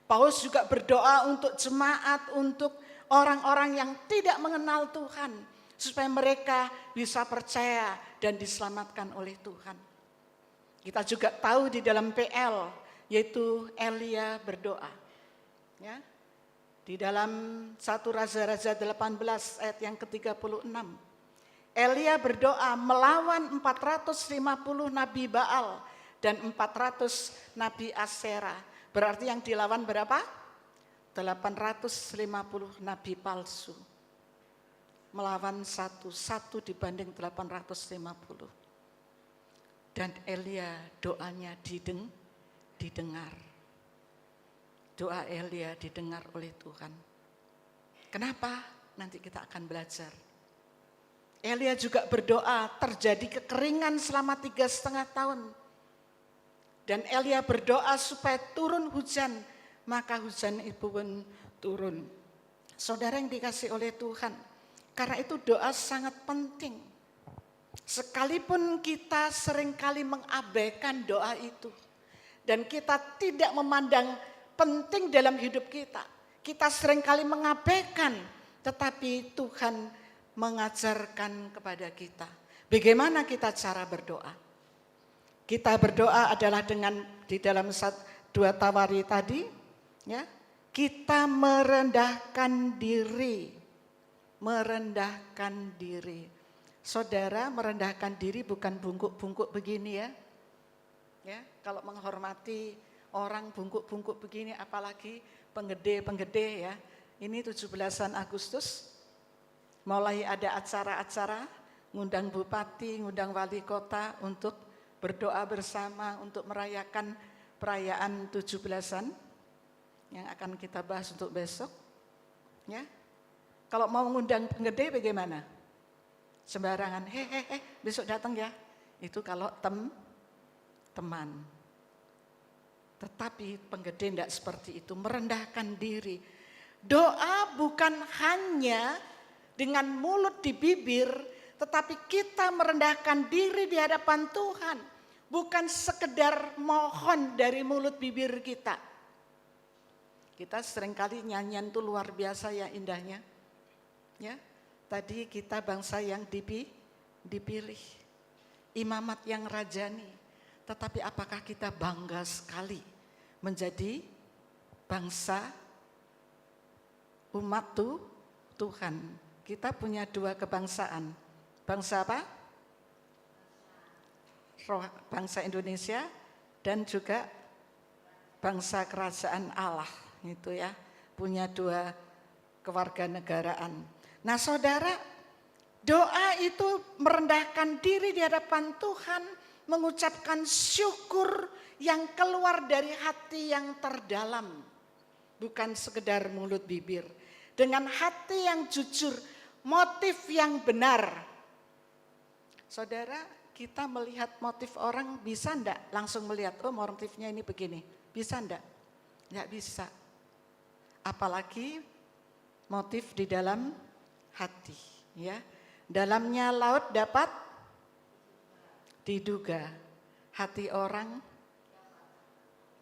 Paulus juga berdoa untuk jemaat, untuk orang-orang yang tidak mengenal Tuhan, supaya mereka bisa percaya dan diselamatkan oleh Tuhan. Kita juga tahu di dalam PL, yaitu Elia berdoa. Ya, di dalam 1 Raja-Raja 18 ayat yang ke-36. Elia berdoa melawan 450 nabi Baal dan 400 nabi Asyera. Berarti yang dilawan berapa? 850 nabi palsu. Melawan satu dibanding 850. Dan Elia doanya didengar. Doa Elia didengar oleh Tuhan. Kenapa? Nanti kita akan belajar. Elia juga berdoa, terjadi kekeringan selama 3,5 tahun. Dan Elia berdoa supaya turun hujan, maka hujan itu pun turun. Saudara yang dikasih oleh Tuhan, karena itu doa sangat penting. Sekalipun kita seringkali mengabaikan doa itu, dan kita tidak memandang penting dalam hidup kita, kita seringkali mengabaikan, tetapi Tuhan mengajarkan kepada kita bagaimana kita cara berdoa. Kita berdoa adalah dengan di dalam 2 Tawari tadi, ya, kita merendahkan diri. Saudara, merendahkan diri bukan bungkuk-bungkuk begini ya. Ya, kalau menghormati orang bungkuk-bungkuk begini, apalagi penggede ya. Ini 17 Agustus mulai ada acara-acara, ngundang bupati, ngundang wali kota untuk berdoa bersama untuk merayakan perayaan 17-an yang akan kita bahas untuk besok. Ya. Kalau mau ngundang penggede bagaimana? Sembarangan, besok datang ya. Itu kalau teman. Tetapi penggede tidak seperti itu, merendahkan diri. Doa bukan hanya dengan mulut di bibir, tetapi kita merendahkan diri di hadapan Tuhan. Bukan sekedar mohon dari mulut bibir kita. Kita seringkali nyanyian itu luar biasa ya indahnya. Ya. Tadi kita bangsa yang dipilih, imamat yang rajani, tetapi apakah kita bangga sekali menjadi bangsa umat Tuhan? Kita punya 2 kebangsaan, bangsa apa? Bangsa Indonesia dan juga bangsa kerajaan Allah, itu ya, punya 2 kewarganegaraan. Nah saudara, doa itu merendahkan diri di hadapan Tuhan, mengucapkan syukur yang keluar dari hati yang terdalam, bukan sekedar mulut bibir. Dengan hati yang jujur, motif yang benar. Saudara, kita melihat motif orang bisa enggak langsung melihat, oh motifnya ini begini. Bisa enggak? Enggak bisa. Apalagi motif di dalam hati. Ya, dalamnya laut dapat diduga. Hati orang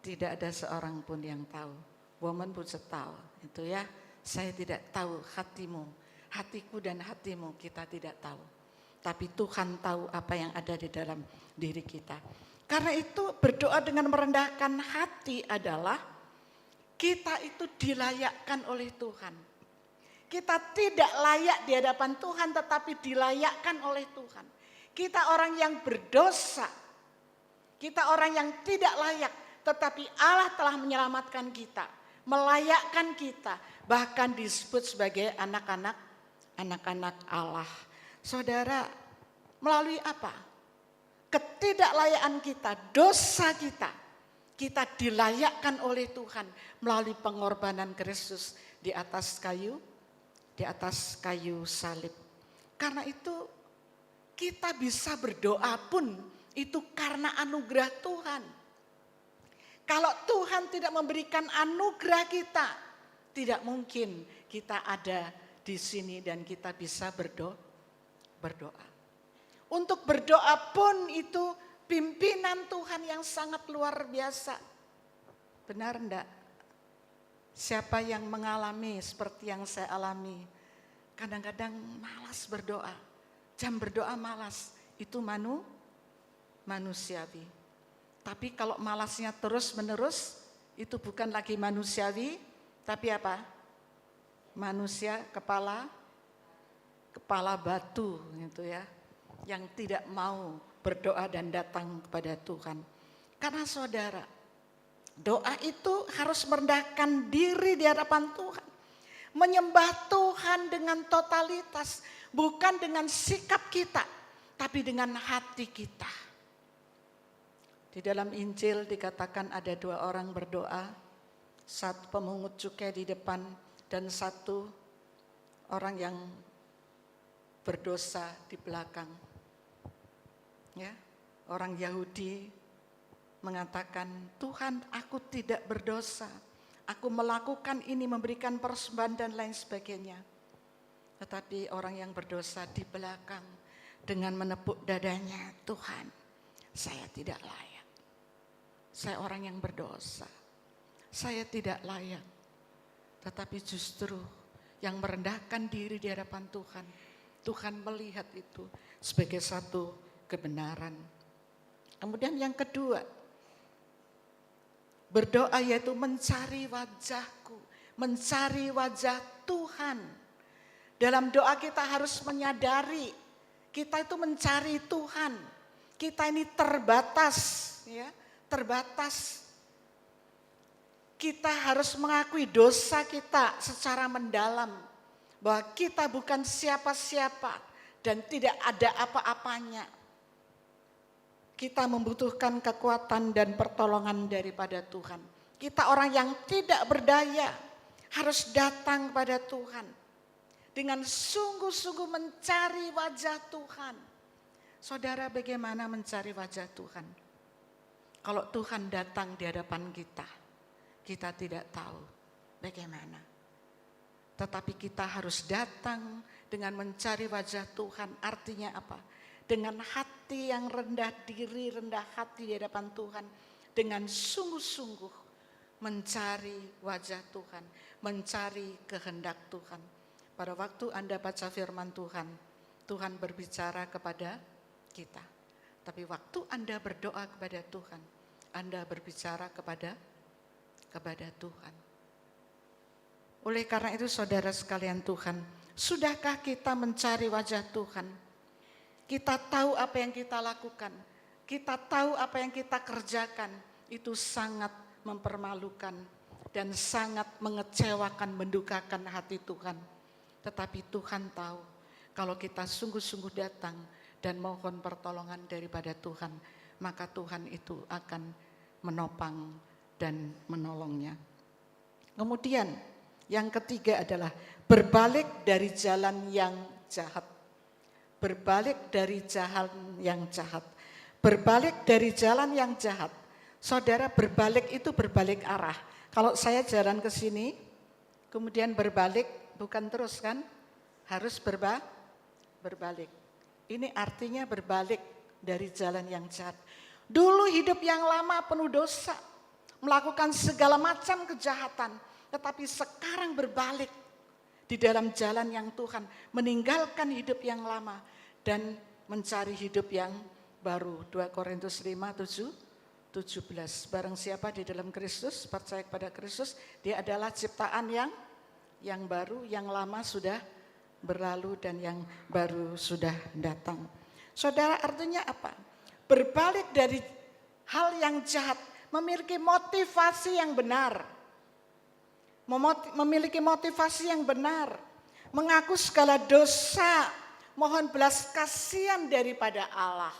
tidak ada seorang pun yang tahu. Woman pun tahu. Itu ya. Saya tidak tahu hatimu, hatiku dan hatimu kita tidak tahu. Tapi Tuhan tahu apa yang ada di dalam diri kita. Karena itu berdoa dengan merendahkan hati adalah kita itu dilayakkan oleh Tuhan. Kita tidak layak di hadapan Tuhan tetapi dilayakkan oleh Tuhan. Kita orang yang berdosa. Kita orang yang tidak layak tetapi Allah telah menyelamatkan kita, melayakkan kita, bahkan disebut sebagai anak-anak Allah. Saudara, melalui apa? Ketidaklayaan kita, dosa kita dilayakkan oleh Tuhan melalui pengorbanan Kristus di atas kayu salib. Karena itu kita bisa berdoa pun itu karena anugerah Tuhan. Kalau Tuhan tidak memberikan anugerah kita, tidak mungkin kita ada di sini dan kita bisa berdoa. Untuk berdoa pun itu pimpinan Tuhan yang sangat luar biasa. Benar enggak? Siapa yang mengalami seperti yang saya alami? Kadang-kadang malas berdoa. Jam berdoa malas. Itu manusiawi. Tapi kalau malasnya terus menerus, itu bukan lagi manusiawi, tapi apa? Manusia kepala batu gitu ya, yang tidak mau berdoa dan datang kepada Tuhan. Karena saudara, doa itu harus merendahkan diri di hadapan Tuhan. Menyembah Tuhan dengan totalitas, bukan dengan sikap kita, tapi dengan hati kita. Di dalam Injil dikatakan ada 2 orang berdoa, satu pemungut cukai di depan dan satu orang yang berdosa di belakang. Ya, orang Yahudi mengatakan, Tuhan, aku tidak berdosa. Aku melakukan ini, memberikan persembahan dan lain sebagainya. Tetapi orang yang berdosa di belakang dengan menepuk dadanya, Tuhan, saya tidak layak. Saya orang yang berdosa. Saya tidak layak. Tetapi justru yang merendahkan diri di hadapan Tuhan, Tuhan melihat itu sebagai satu kebenaran. Kemudian yang kedua, berdoa yaitu mencari wajahku, mencari wajah Tuhan. Dalam doa kita harus menyadari, kita itu mencari Tuhan. Kita ini terbatas, ya, terbatas. Kita harus mengakui dosa kita secara mendalam, bahwa kita bukan siapa-siapa dan tidak ada apa-apanya. Kita membutuhkan kekuatan dan pertolongan daripada Tuhan. Kita orang yang tidak berdaya, harus datang kepada Tuhan dengan sungguh-sungguh mencari wajah Tuhan. Saudara, bagaimana mencari wajah Tuhan? Kalau Tuhan datang di hadapan kita, kita tidak tahu bagaimana. Tetapi kita harus datang dengan mencari wajah Tuhan. Artinya apa? Dengan hati yang rendah diri, rendah hati di hadapan Tuhan. Dengan sungguh-sungguh mencari wajah Tuhan, mencari kehendak Tuhan. Pada waktu Anda baca firman Tuhan, Tuhan berbicara kepada kita. Tapi waktu Anda berdoa kepada Tuhan, Anda berbicara kepada Tuhan. Oleh karena itu saudara sekalian Tuhan, sudahkah kita mencari wajah Tuhan? Kita tahu apa yang kita lakukan, kita tahu apa yang kita kerjakan, itu sangat mempermalukan dan sangat mengecewakan, mendukakan hati Tuhan. Tetapi Tuhan tahu kalau kita sungguh-sungguh datang dan mohon pertolongan daripada Tuhan, maka Tuhan itu akan menopang dan menolongnya. Kemudian yang ketiga adalah berbalik dari jalan yang jahat. Berbalik dari jalan yang jahat. Berbalik dari jalan yang jahat. Saudara, berbalik itu berbalik arah. Kalau saya jalan ke sini, kemudian berbalik, bukan terus kan? Harus berbalik. Ini artinya berbalik dari jalan yang jahat. Dulu hidup yang lama penuh dosa, melakukan segala macam kejahatan, tetapi sekarang berbalik di dalam jalan yang Tuhan, meninggalkan hidup yang lama dan mencari hidup yang baru. 2 Korintus 5:17. Barang siapa di dalam Kristus, percaya kepada Kristus, dia adalah ciptaan yang baru, yang lama sudah berlalu dan yang baru sudah datang. Saudara, artinya apa? Berbalik dari hal yang jahat, memiliki motivasi yang benar. Memiliki motivasi yang benar, mengaku segala dosa, mohon belas kasihan daripada Allah,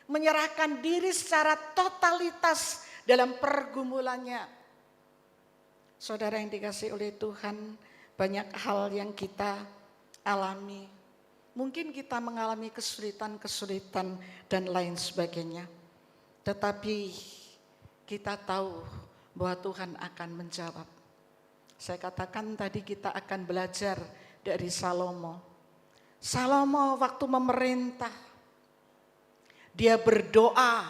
menyerahkan diri secara totalitas dalam pergumulannya. Saudara yang dikasihi oleh Tuhan, banyak hal yang kita alami. Mungkin kita mengalami kesulitan-kesulitan dan lain sebagainya. Tetapi kita tahu bahwa Tuhan akan menjawab. Saya katakan tadi kita akan belajar dari Salomo. Salomo waktu memerintah, dia berdoa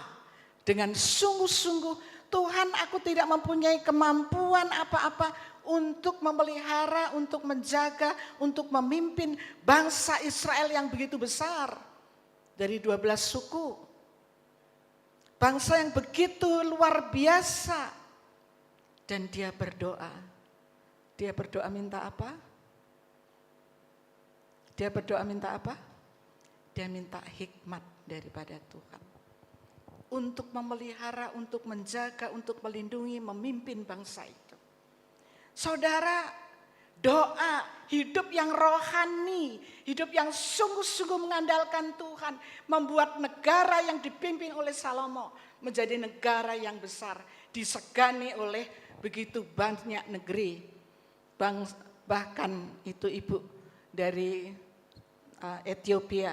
dengan sungguh-sungguh, Tuhan, aku tidak mempunyai kemampuan apa-apa untuk memelihara, untuk menjaga, untuk memimpin bangsa Israel yang begitu besar. Dari 12 suku. Bangsa yang begitu luar biasa. Dan dia berdoa. Dia berdoa minta apa? Dia berdoa minta apa? Dia minta hikmat daripada Tuhan. Untuk memelihara, untuk menjaga, untuk melindungi, memimpin bangsa itu. Saudara, doa, hidup yang rohani, hidup yang sungguh-sungguh mengandalkan Tuhan, membuat negara yang dipimpin oleh Salomo menjadi negara yang besar, disegani oleh begitu banyak negeri. Bahkan itu ibu dari Ethiopia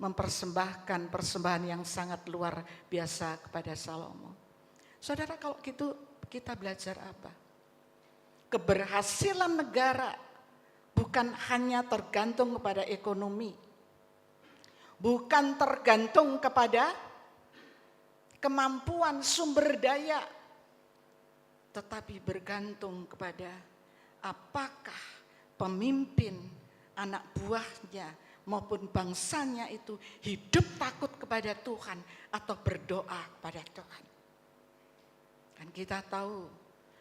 mempersembahkan persembahan yang sangat luar biasa kepada Salomo. Saudara, kalau gitu kita belajar apa? Keberhasilan negara bukan hanya tergantung kepada ekonomi, bukan tergantung kepada kemampuan sumber daya, tetapi bergantung kepada apakah pemimpin, anak buahnya maupun bangsanya itu hidup takut kepada Tuhan atau berdoa kepada Tuhan. Dan kita tahu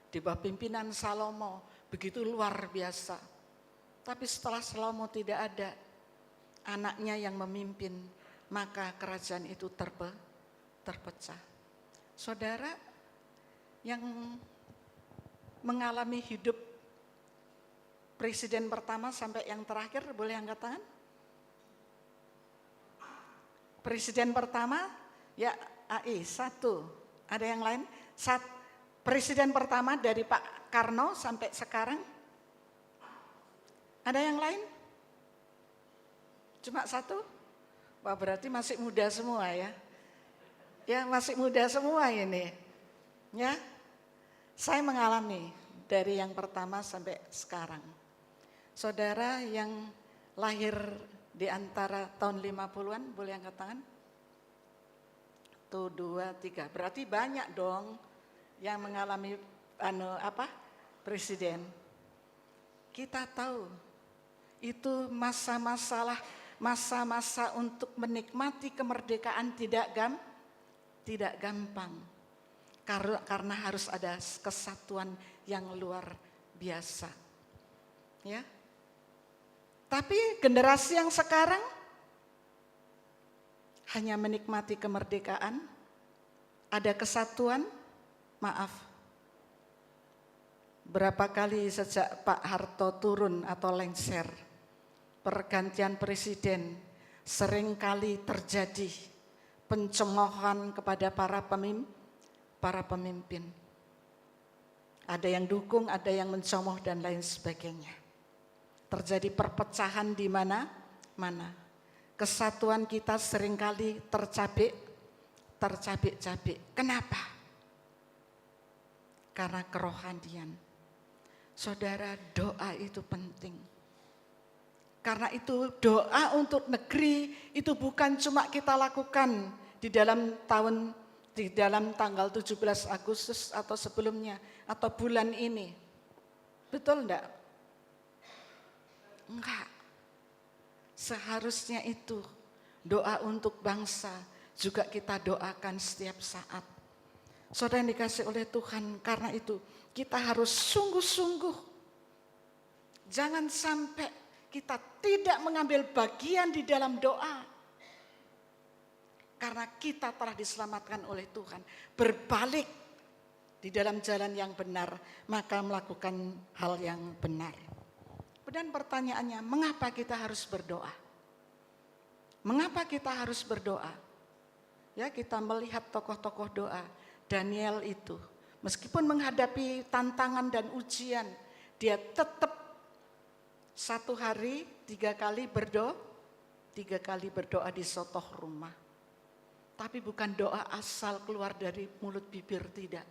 di bawah pimpinan Salomo begitu luar biasa. Tapi setelah Salomo tidak ada anaknya yang memimpin, maka kerajaan itu terpecah. Saudara yang mengalami hidup presiden pertama sampai yang terakhir, boleh angkat tangan? Presiden pertama, ya AI, 1. Ada yang lain? Presiden pertama dari Pak Karno sampai sekarang. Ada yang lain? Cuma 1? Wah, berarti masih muda semua ya. Ya, masih muda semua ini. Ya, saya mengalami dari yang pertama sampai sekarang. Saudara yang lahir di antara tahun 50-an, boleh angkat tangan? 1, 2, 3. Berarti banyak dong yang mengalami presiden. Kita tahu itu masa-masa untuk menikmati kemerdekaan tidak gampang. Karena harus ada kesatuan yang luar biasa. Ya. Tapi generasi yang sekarang hanya menikmati kemerdekaan, ada kesatuan, maaf. Berapa kali sejak Pak Harto turun atau lengser, pergantian presiden, seringkali terjadi pencemoohan kepada para pemimpin. Ada yang dukung, ada yang mencemooh dan lain sebagainya. Terjadi perpecahan di mana-mana. Kesatuan kita seringkali tercabik-cabik. Kenapa? Karena kerohanian. Saudara, doa itu penting. Karena itu doa untuk negeri itu bukan cuma kita lakukan di dalam tanggal 17 Agustus atau sebelumnya atau bulan ini. Betul enggak? Enggak. Seharusnya itu doa untuk bangsa juga kita doakan setiap saat. Saudara yang dikasih oleh Tuhan, karena itu kita harus sungguh-sungguh. Jangan sampai kita tidak mengambil bagian di dalam doa. Karena kita telah diselamatkan oleh Tuhan. Berbalik di dalam jalan yang benar, maka melakukan hal yang benar. Dan pertanyaannya, mengapa kita harus berdoa? Mengapa kita harus berdoa? Ya, kita melihat tokoh-tokoh doa. Daniel itu, meskipun menghadapi tantangan dan ujian, dia tetap 1 hari 3 kali berdoa di sotoh rumah. Tapi bukan doa asal keluar dari mulut bibir, tidak.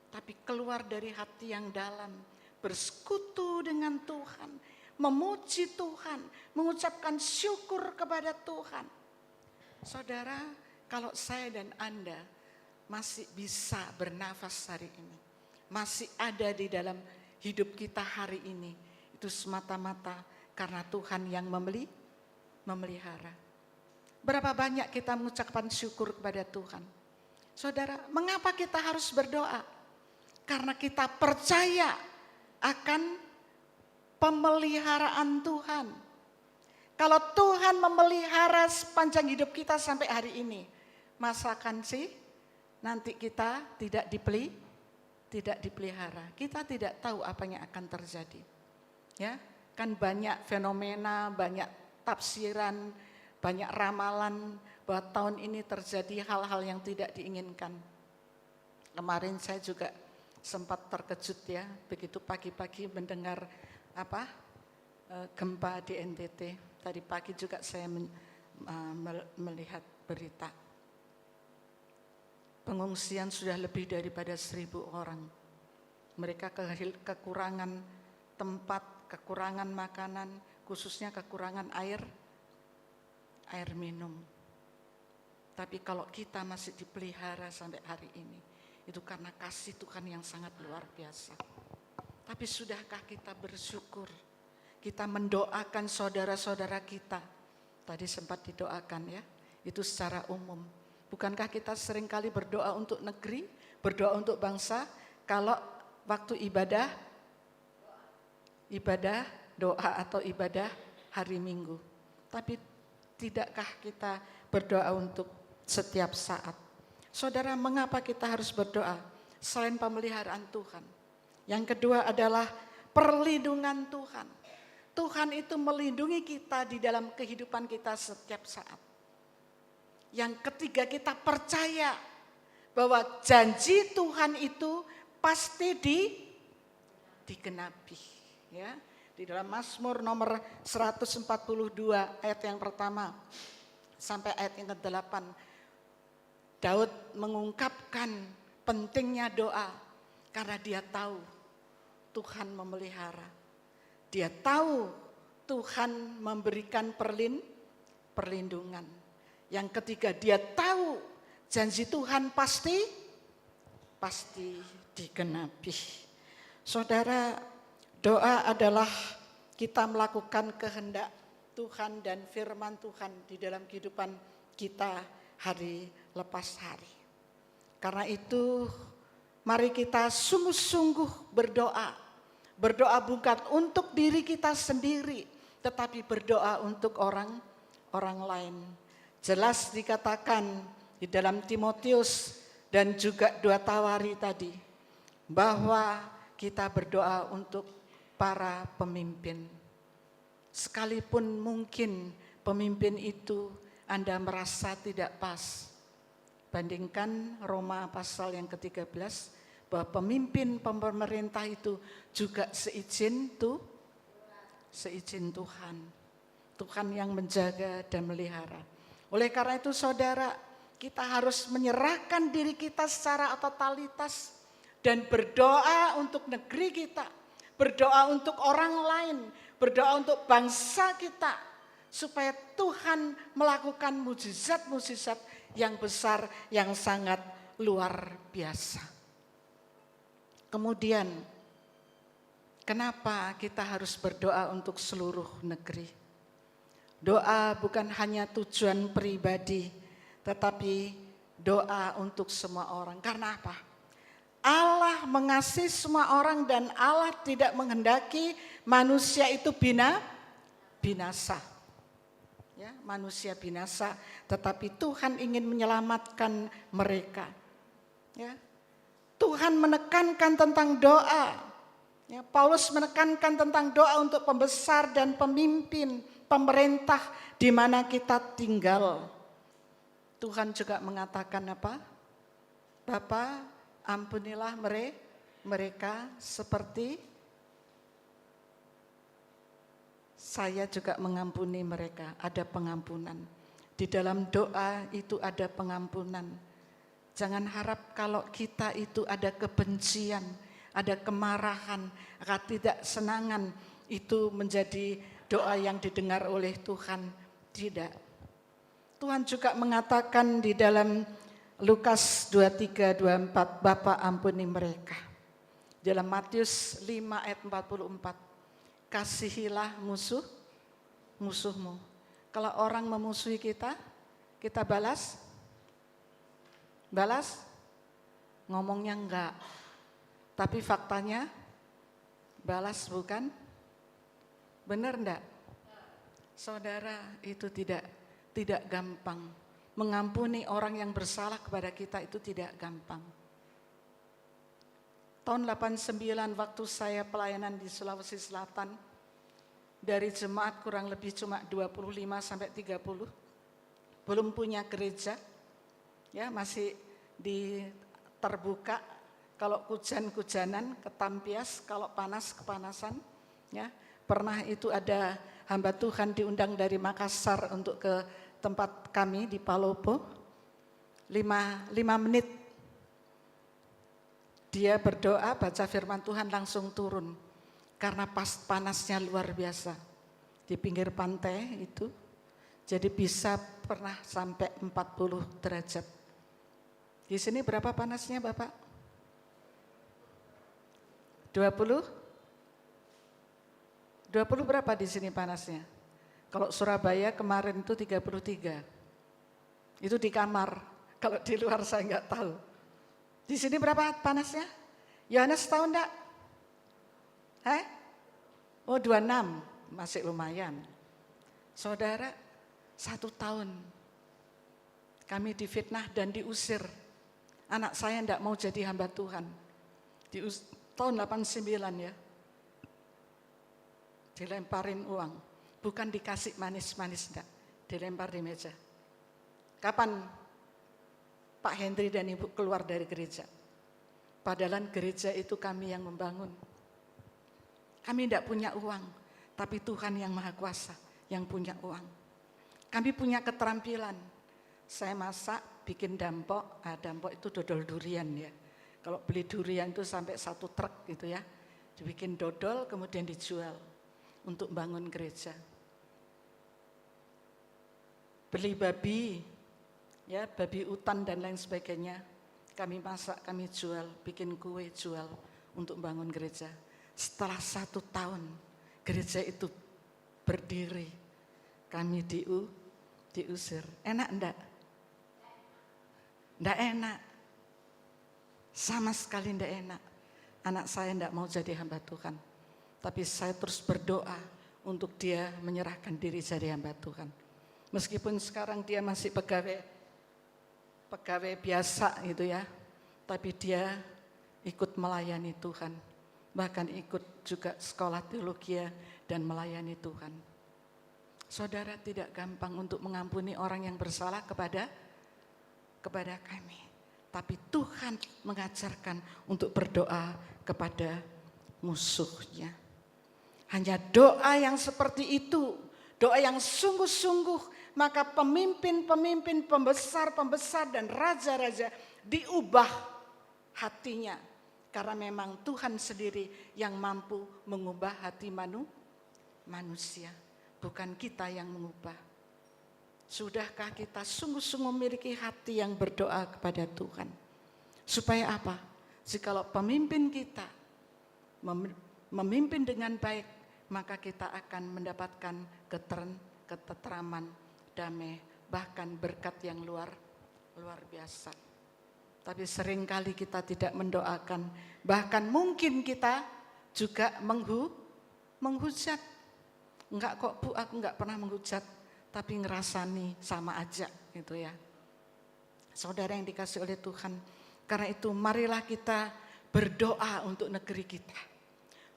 Tapi keluar dari hati yang dalam, bersekutu dengan Tuhan, memuji Tuhan, mengucapkan syukur kepada Tuhan. Saudara, kalau saya dan Anda masih bisa bernafas hari ini, masih ada di dalam hidup kita hari ini, itu semata-mata karena Tuhan yang memelihara. Berapa banyak kita mengucapkan syukur kepada Tuhan. Saudara, mengapa kita harus berdoa? Karena kita percaya akan pemeliharaan Tuhan. Kalau Tuhan memelihara sepanjang hidup kita sampai hari ini, masakan sih nanti kita tidak dipelihara. Kita tidak tahu apa yang akan terjadi. Ya, kan banyak fenomena, banyak tafsiran, banyak ramalan bahwa tahun ini terjadi hal-hal yang tidak diinginkan. Kemarin saya juga sempat terkejut ya, begitu pagi-pagi mendengar gempa di NTT. Tadi pagi juga saya melihat berita. Pengungsian sudah lebih daripada 1.000 orang. Mereka kekurangan tempat, kekurangan makanan, khususnya kekurangan air minum. Tapi kalau kita masih dipelihara sampai hari ini, itu karena kasih Tuhan yang sangat luar biasa. Tapi sudahkah kita bersyukur? Kita mendoakan saudara-saudara kita. Tadi sempat didoakan ya, itu secara umum. Bukankah kita seringkali berdoa untuk negeri, berdoa untuk bangsa, kalau waktu ibadah doa atau ibadah hari Minggu. Tapi tidakkah kita berdoa untuk setiap saat? Saudara, mengapa kita harus berdoa? Selain pemeliharaan Tuhan. Yang kedua adalah perlindungan Tuhan. Tuhan itu melindungi kita di dalam kehidupan kita setiap saat. Yang ketiga, kita percaya bahwa janji Tuhan itu pasti digenapi. Ya, di dalam Mazmur nomor 142 ayat yang pertama sampai ayat yang ke-8, Daud mengungkapkan pentingnya doa karena dia tahu Tuhan memelihara. Dia tahu Tuhan memberikan perlindungan. Yang ketiga, dia tahu janji Tuhan pasti digenapi. Saudara, doa adalah kita melakukan kehendak Tuhan dan firman Tuhan di dalam kehidupan kita hari lepas hari. Karena itu, mari kita sungguh-sungguh berdoa. Berdoa bukan untuk diri kita sendiri, tetapi berdoa untuk orang lain. Jelas dikatakan di dalam Timotius dan juga 2 Tawari tadi, bahwa kita berdoa untuk para pemimpin. Sekalipun mungkin pemimpin itu Anda merasa tidak pas. Bandingkan Roma pasal yang ke-13, bahwa pemimpin pemerintah itu juga seizin Tuhan. Tuhan yang menjaga dan melihara. Oleh karena itu saudara, kita harus menyerahkan diri kita secara totalitas dan berdoa untuk negeri kita, berdoa untuk orang lain, berdoa untuk bangsa kita, supaya Tuhan melakukan mujizat-mujizat yang besar, yang sangat luar biasa. Kemudian, kenapa kita harus berdoa untuk seluruh negeri? Doa bukan hanya tujuan pribadi, tetapi doa untuk semua orang. Karena apa? Allah mengasihi semua orang dan Allah tidak menghendaki manusia itu binasa. Ya, manusia binasa, tetapi Tuhan ingin menyelamatkan mereka. Ya. Tuhan menekankan tentang doa. Ya, Paulus menekankan tentang doa untuk pembesar dan pemimpin, pemerintah di mana kita tinggal. Tuhan juga mengatakan apa? Bapa, ampunilah mereka seperti saya juga mengampuni mereka. Ada pengampunan. Di dalam doa itu ada pengampunan. Jangan harap kalau kita itu ada kebencian, ada kemarahan, ketidaksenangan, itu menjadi doa yang didengar oleh Tuhan. Tidak. Tuhan juga mengatakan di dalam Lukas 23-24, Bapa ampuni mereka. Dalam Matius 5 ayat 44, kasihilah musuhmu. Kalau orang memusuhi kita, kita balas? Ngomongnya enggak. Tapi faktanya, balas bukan? Benar enggak? Saudara, itu tidak gampang. Mengampuni orang yang bersalah kepada kita itu tidak gampang. Tahun 89 waktu saya pelayanan di Sulawesi Selatan, dari jemaat kurang lebih cuma 25-30, belum punya gereja, ya masih terbuka, kalau hujan-hujanan ketampias, kalau panas kepanasan. Ya, pernah itu ada hamba Tuhan diundang dari Makassar untuk ke tempat kami di Palopo, 5 menit dia berdoa, baca firman Tuhan langsung turun. Karena panasnya luar biasa. Di pinggir pantai itu, jadi bisa pernah sampai 40 derajat. Di sini berapa panasnya Bapak? 20? 20 berapa di sini panasnya? Kalau Surabaya kemarin itu 33. Itu di kamar. Kalau di luar saya enggak tahu. Di sini berapa panasnya? Yohanes tahu enggak? Oh 26, masih lumayan. Saudara, 1 tahun kami difitnah dan diusir. Anak saya enggak mau jadi hamba Tuhan. Tahun 89 ya. Dilemparin uang. Bukan dikasih manis-manis enggak, dilempar di meja. Kapan Pak Hendri dan Ibu keluar dari gereja? Padahal gereja itu kami yang membangun. Kami tidak punya uang, tapi Tuhan yang Maha Kuasa yang punya uang. Kami punya keterampilan. Saya masak, bikin dampok. Dampok itu dodol durian ya. Kalau beli durian itu sampai 1 truk gitu ya. Dibikin dodol kemudian dijual untuk bangun gereja. Beli babi, ya babi utan dan lain sebagainya. Kami masak, kami jual, bikin kue jual untuk bangun gereja. Setelah 1 tahun gereja itu berdiri, kami diusir. Enak enggak? Enggak enak. Sama sekali enggak enak. Anak saya enggak mau jadi hamba Tuhan. Tapi saya terus berdoa untuk dia menyerahkan diri jadi hamba Tuhan. Meskipun sekarang dia masih pegawai biasa gitu ya, tapi dia ikut melayani Tuhan. bahkan ikut juga sekolah teologi dan melayani Tuhan. Saudara, tidak gampang untuk mengampuni orang yang bersalah kepada kami. Tapi Tuhan mengajarkan untuk berdoa kepada musuhnya. Hanya doa yang seperti itu, doa yang sungguh-sungguh, maka pemimpin-pemimpin, pembesar-pembesar dan raja-raja diubah hatinya. Karena memang Tuhan sendiri yang mampu mengubah hati manusia. Bukan kita yang mengubah. Sudahkah kita sungguh-sungguh memiliki hati yang berdoa kepada Tuhan? Supaya apa? Jikalau pemimpin kita memimpin dengan baik, maka kita akan mendapatkan ketenteraman, damai, bahkan berkat yang luar biasa. Tapi seringkali kita tidak mendoakan, bahkan mungkin kita juga menghujat. Enggak kok Bu, aku enggak pernah menghujat, tapi ngerasani sama aja gitu ya. Saudara yang dikasih oleh Tuhan, karena itu marilah kita berdoa untuk negeri kita.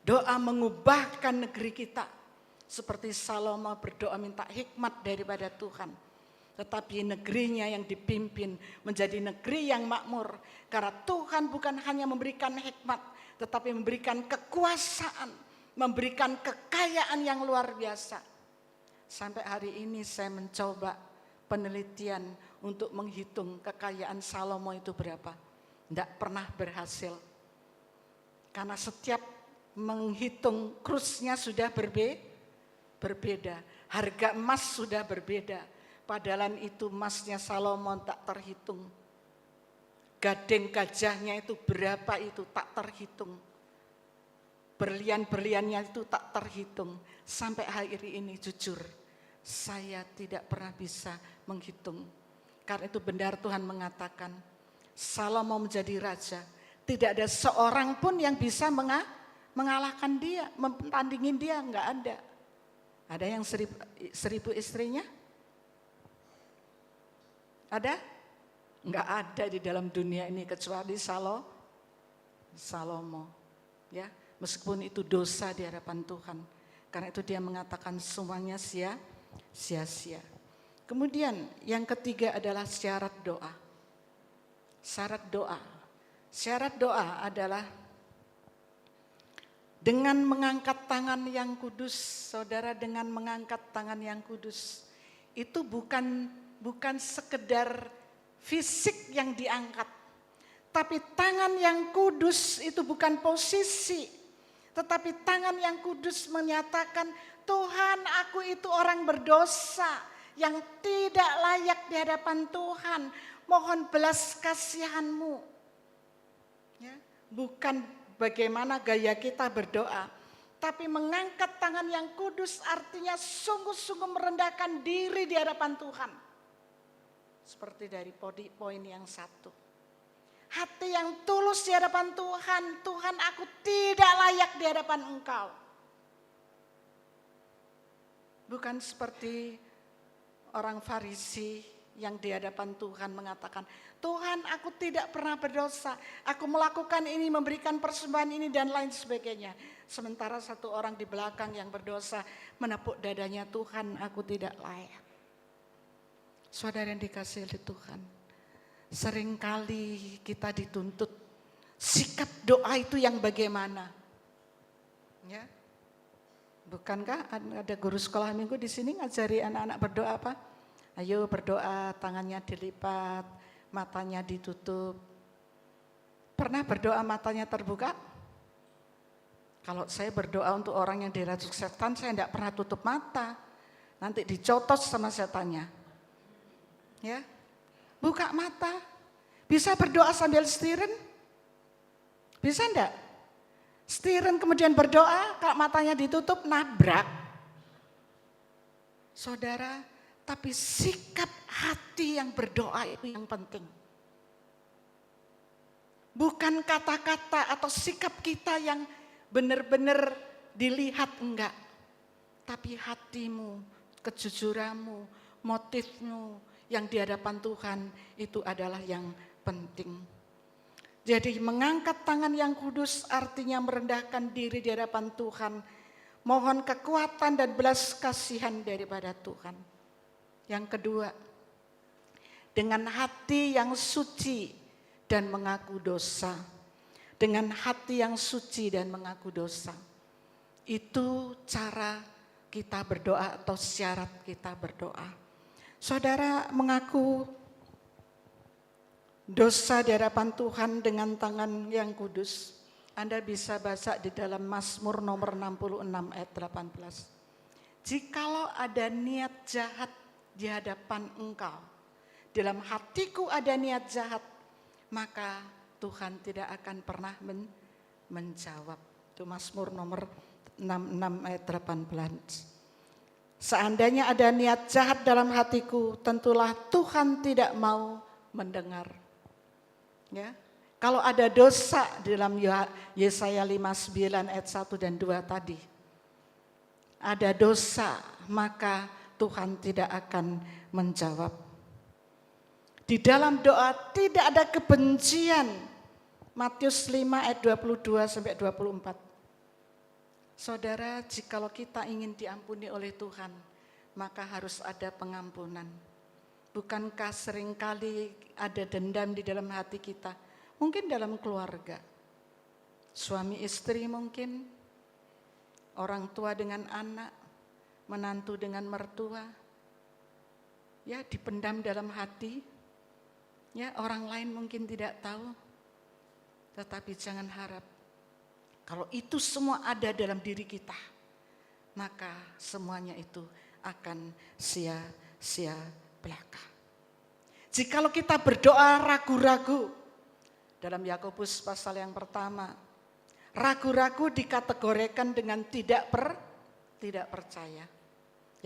Doa mengubahkan negeri kita. Seperti Salomo berdoa minta hikmat daripada Tuhan. Tetapi negerinya yang dipimpin menjadi negeri yang makmur. Karena Tuhan bukan hanya memberikan hikmat, tetapi memberikan kekuasaan, memberikan kekayaan yang luar biasa. Sampai hari ini saya mencoba penelitian untuk menghitung kekayaan Salomo itu berapa. Tidak pernah berhasil. Karena setiap menghitung krusnya sudah berbeda. Harga emas sudah berbeda. Padahal itu emasnya Salomo tak terhitung. Gading gajahnya itu berapa itu tak terhitung. Berlian-berliannya itu tak terhitung. Sampai hari ini jujur, saya tidak pernah bisa menghitung. Karena itu benar Tuhan mengatakan, Salomo menjadi raja. Tidak ada seorang pun yang bisa mengalahkan dia, mentandingin dia, enggak ada. Ada yang 1000 istrinya? Ada? Enggak ada di dalam dunia ini kecuali Salomo. Ya. Meskipun itu dosa di hadapan Tuhan. Karena itu dia mengatakan semuanya sia-sia. Kemudian yang ketiga adalah syarat doa. Syarat doa. Syarat doa adalah dengan mengangkat tangan yang kudus. Saudara, dengan mengangkat tangan yang kudus. Itu bukan sekedar fisik yang diangkat. Tapi tangan yang kudus itu bukan posisi. Tetapi tangan yang kudus menyatakan, Tuhan, aku itu orang berdosa yang tidak layak di hadapan Tuhan. Mohon belas kasihan-Mu. Ya, bukan bagaimana gaya kita berdoa, tapi mengangkat tangan yang kudus artinya sungguh-sungguh merendahkan diri di hadapan Tuhan. Seperti dari poin yang 1. Hati yang tulus di hadapan Tuhan. Tuhan, aku tidak layak di hadapan Engkau. Bukan seperti orang Farisi yang di hadapan Tuhan mengatakan, Tuhan, aku tidak pernah berdosa. Aku melakukan ini, memberikan persembahan ini dan lain sebagainya. Sementara satu orang di belakang yang berdosa menepuk dadanya, Tuhan, aku tidak layak. Saudara yang dikasihi oleh Tuhan, seringkali kita dituntut sikap doa itu yang bagaimana? Ya. Bukankah ada guru sekolah minggu di sini ngajari anak-anak berdoa apa? Ayo berdoa, tangannya dilipat, matanya ditutup. Pernah berdoa matanya terbuka? Kalau saya berdoa untuk orang yang diracun setan, saya tidak pernah tutup mata. Nanti dicotos sama setannya. Ya. Buka mata. Bisa berdoa sambil setiren? Bisa enggak? Setiren kemudian berdoa, kalau matanya ditutup nabrak. Saudara, tapi sikap hati yang berdoa itu yang penting. Bukan kata-kata atau sikap kita yang benar-benar dilihat, enggak. Tapi hatimu, kejujuranmu, motifmu yang di hadapan Tuhan itu adalah yang penting. Jadi mengangkat tangan yang kudus artinya merendahkan diri di hadapan Tuhan. Mohon kekuatan dan belas kasihan daripada Tuhan. Yang kedua, dengan hati yang suci dan mengaku dosa. Dengan hati yang suci dan mengaku dosa. Itu cara kita berdoa atau syarat kita berdoa. Saudara mengaku dosa di hadapan Tuhan dengan tangan yang kudus. Anda bisa baca di dalam Mazmur nomor 66 ayat 18. Jikalau ada niat jahat di hadapan engkau, dalam hatiku ada niat jahat, maka Tuhan tidak akan pernah menjawab. Itu Mazmur nomor 66 ayat 18. Seandainya ada niat jahat dalam hatiku, tentulah Tuhan tidak mau mendengar. Ya, kalau ada dosa dalam Yesaya 59 ayat 1 dan 2 tadi, ada dosa, maka Tuhan tidak akan menjawab. Di dalam doa tidak ada kebencian. Matius 5 ayat 22 sampai 24. Saudara, jikalau kita ingin diampuni oleh Tuhan, maka harus ada pengampunan. Bukankah seringkali ada dendam di dalam hati kita? Mungkin dalam keluarga. Suami istri mungkin, orang tua dengan anak, menantu dengan mertua. Ya, dipendam dalam hati. Ya, orang lain mungkin tidak tahu. Tetapi jangan harap. Kalau itu semua ada dalam diri kita, maka semuanya itu akan sia-sia belaka. Jikalau kita berdoa ragu-ragu, dalam Yakobus pasal yang pertama, ragu-ragu dikategorikan dengan tidak percaya.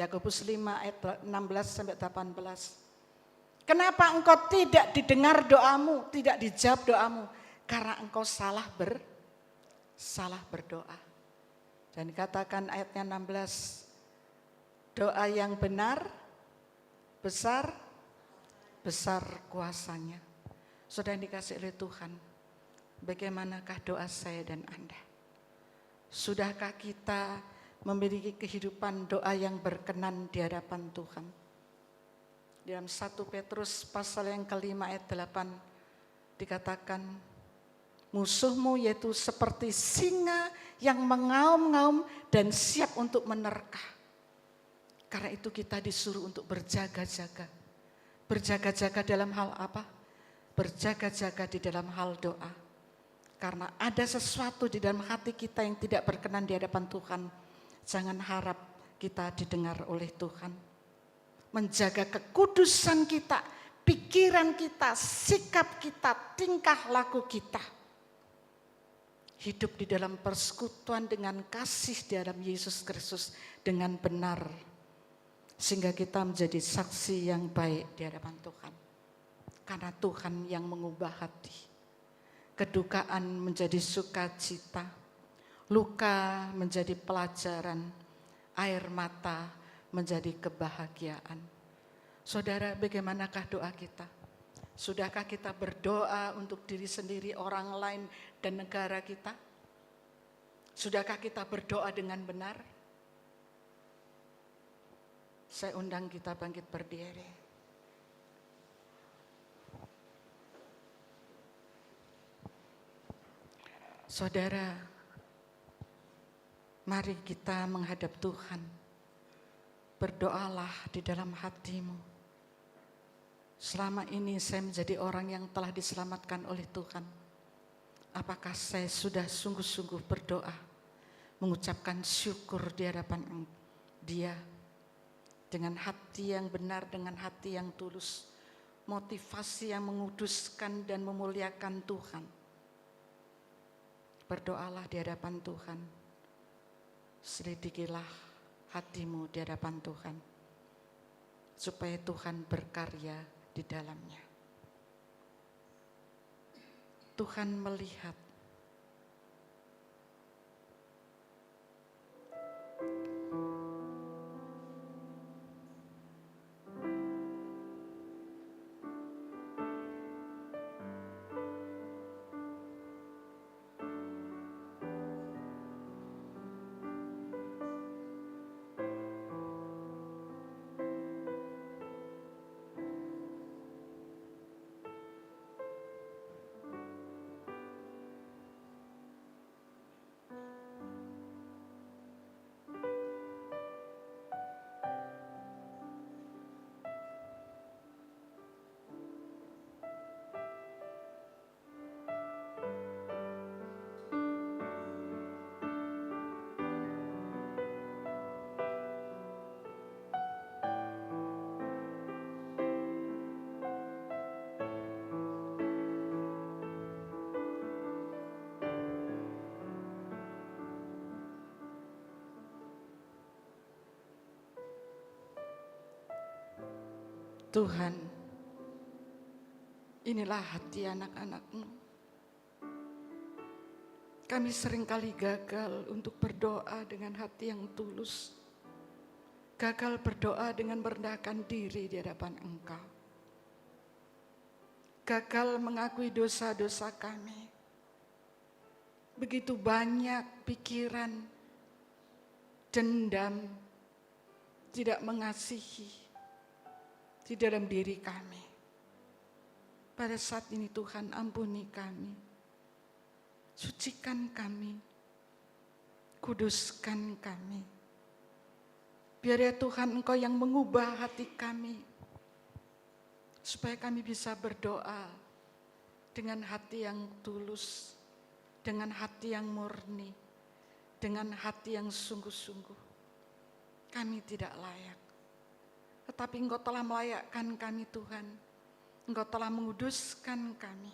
Yakobus 5 ayat 16 sampai 18. Kenapa engkau tidak didengar doamu, tidak dijawab doamu? Karena engkau salah berdoa. Dan dikatakan ayatnya 16, doa yang benar besar kuasanya. Saudara yang dikasih oleh Tuhan, bagaimanakah doa saya dan Anda? Sudahkah kita memiliki kehidupan doa yang berkenan di hadapan Tuhan? Dalam 1 Petrus pasal yang kelima ayat 8 dikatakan, musuhmu yaitu seperti singa yang mengaum-ngaum dan siap untuk menerkah. Karena itu kita disuruh untuk berjaga-jaga. Berjaga-jaga dalam hal apa? Berjaga-jaga di dalam hal doa. Karena ada sesuatu di dalam hati kita yang tidak berkenan di hadapan Tuhan. Jangan harap kita didengar oleh Tuhan. Menjaga kekudusan kita, pikiran kita, sikap kita, tingkah laku kita. Hidup di dalam persekutuan dengan kasih di dalam Yesus Kristus dengan benar. Sehingga kita menjadi saksi yang baik di hadapan Tuhan. Karena Tuhan yang mengubah hati. Kedukaan menjadi sukacita. Luka menjadi pelajaran. Air mata menjadi kebahagiaan. Saudara, bagaimanakah doa kita? Sudahkah kita berdoa untuk diri sendiri, orang lain, dan negara kita? Sudahkah kita berdoa dengan benar? Saya undang kita bangkit berdiri. Saudara, mari kita menghadap Tuhan. Berdoalah di dalam hatimu. Selama ini saya menjadi orang yang telah diselamatkan oleh Tuhan. Apakah saya sudah sungguh-sungguh berdoa, mengucapkan syukur di hadapan Dia, dengan hati yang benar, dengan hati yang tulus, motivasi yang menguduskan dan memuliakan Tuhan. Berdoalah di hadapan Tuhan. Selidikilah hatimu di hadapan Tuhan, supaya Tuhan berkarya di dalamnya. Tuhan melihat Tuhan, inilah hati anak-anak-Mu. Kami seringkali gagal untuk berdoa dengan hati yang tulus. Gagal berdoa dengan merendahkan diri di hadapan Engkau. Gagal mengakui dosa-dosa kami. Begitu banyak pikiran, dendam, tidak mengasihi di dalam diri kami. Pada saat ini Tuhan, ampuni kami, sucikan kami, kuduskan kami. Biar ya Tuhan Engkau yang mengubah hati kami, supaya kami bisa berdoa dengan hati yang tulus, dengan hati yang murni, dengan hati yang sungguh-sungguh. Kami tidak layak, tetapi Engkau telah melayakkan kami Tuhan. Engkau telah menguduskan kami.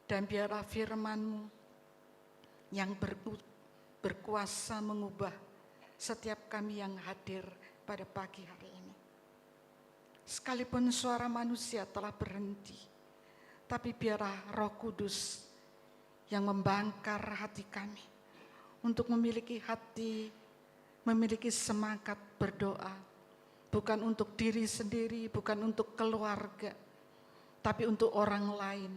Dan biarlah firman-Mu yang berkuasa mengubah setiap kami yang hadir pada pagi hari ini. Sekalipun suara manusia telah berhenti, tapi biarlah Roh Kudus yang membangkar hati kami untuk memiliki hati, memiliki semangat berdoa, bukan untuk diri sendiri, bukan untuk keluarga, tapi untuk orang lain,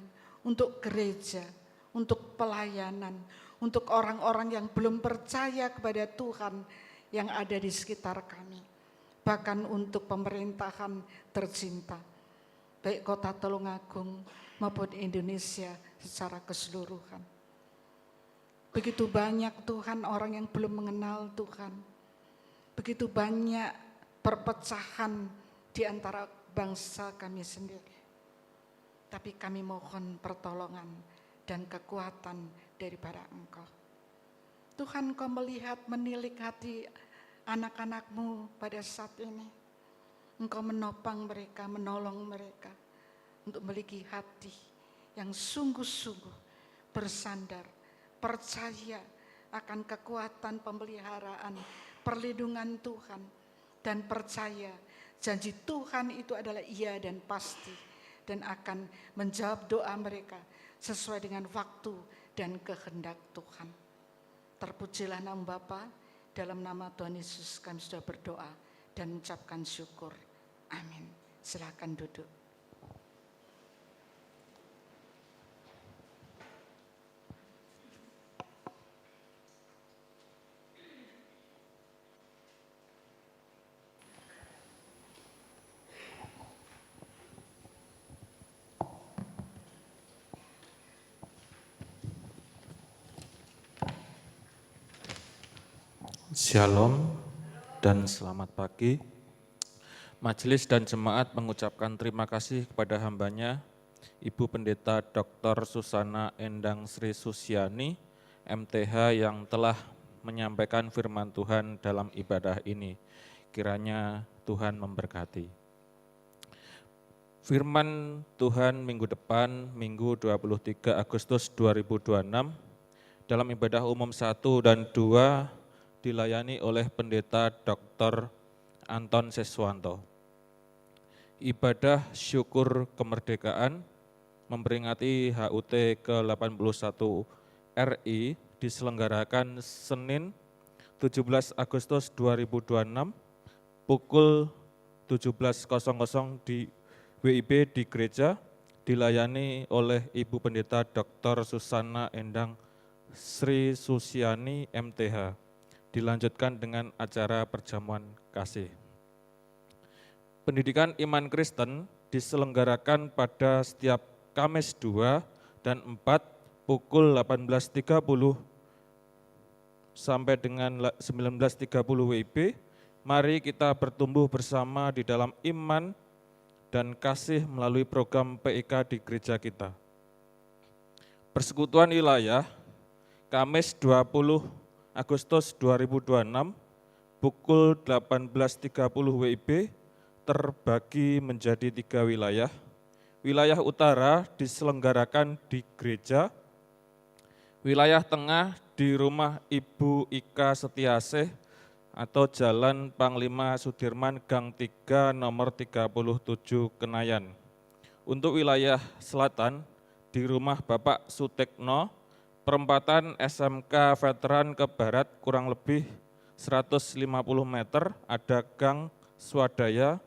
untuk gereja, untuk pelayanan, untuk orang-orang yang belum percaya kepada Tuhan yang ada di sekitar kami, bahkan untuk pemerintahan tercinta, baik Kota Tulungagung maupun Indonesia secara keseluruhan. Begitu banyak Tuhan orang yang belum mengenal Tuhan, begitu banyak perpecahan di antara bangsa kami sendiri. Tapi kami mohon pertolongan dan kekuatan daripada Engkau. Tuhan, Engkau melihat, menilik hati anak-anak-Mu pada saat ini. Engkau menopang mereka, menolong mereka untuk memiliki hati yang sungguh-sungguh bersandar, percaya akan kekuatan pemeliharaan, perlindungan Tuhan, dan percaya janji Tuhan itu adalah iya dan pasti, dan akan menjawab doa mereka sesuai dengan waktu dan kehendak Tuhan. Terpujilah nama Bapa, dalam nama Tuhan Yesus kami sudah berdoa dan mengucapkan syukur. Amin. Silakan duduk. Shalom dan selamat pagi. Majelis dan jemaat mengucapkan terima kasih kepada hambanya, Ibu Pendeta Dr. Susana Endang Sri Susiani, MTH, yang telah menyampaikan firman Tuhan dalam ibadah ini. Kiranya Tuhan memberkati. Firman Tuhan minggu depan, Minggu 23 Agustus 2026, dalam ibadah umum 1 dan 2, dilayani oleh Pendeta Dr. Anton Seswanto. Ibadah syukur kemerdekaan memperingati HUT ke-81 RI diselenggarakan Senin 17 Agustus 2026 pukul 17.00 di WIB di gereja, dilayani oleh Ibu Pendeta Dr. Susana Endang Sri Susiani MTH. Dilanjutkan dengan acara perjamuan kasih. Pendidikan iman Kristen diselenggarakan pada setiap Kamis 2 dan 4 pukul 18.30 sampai dengan 19.30 WIB. Mari kita bertumbuh bersama di dalam iman dan kasih melalui program PIK di gereja kita. Persekutuan wilayah Kamis 20 Agustus 2026 pukul 18.30 WIB terbagi menjadi 3 wilayah. Wilayah utara diselenggarakan di gereja, wilayah tengah di rumah Ibu Ika Setiasih atau Jalan Panglima Sudirman Gang 3 nomor 37 Kenayan. Untuk wilayah selatan, di rumah Bapak Sutekno, perempatan SMK Veteran ke barat kurang lebih 150 meter, ada Gang Swadaya,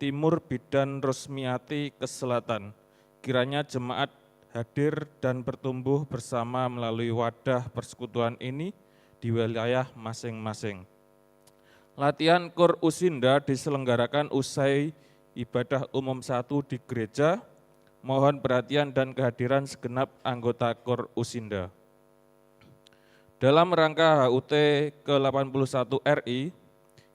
timur Bidan Rusmiati ke selatan. Kiranya jemaat hadir dan bertumbuh bersama melalui wadah persekutuan ini di wilayah masing-masing. Latihan Kur Usinda diselenggarakan usai ibadah umum 1 di gereja. Mohon perhatian dan kehadiran segenap anggota Kur Usinda. Dalam rangka HUT ke-81 RI,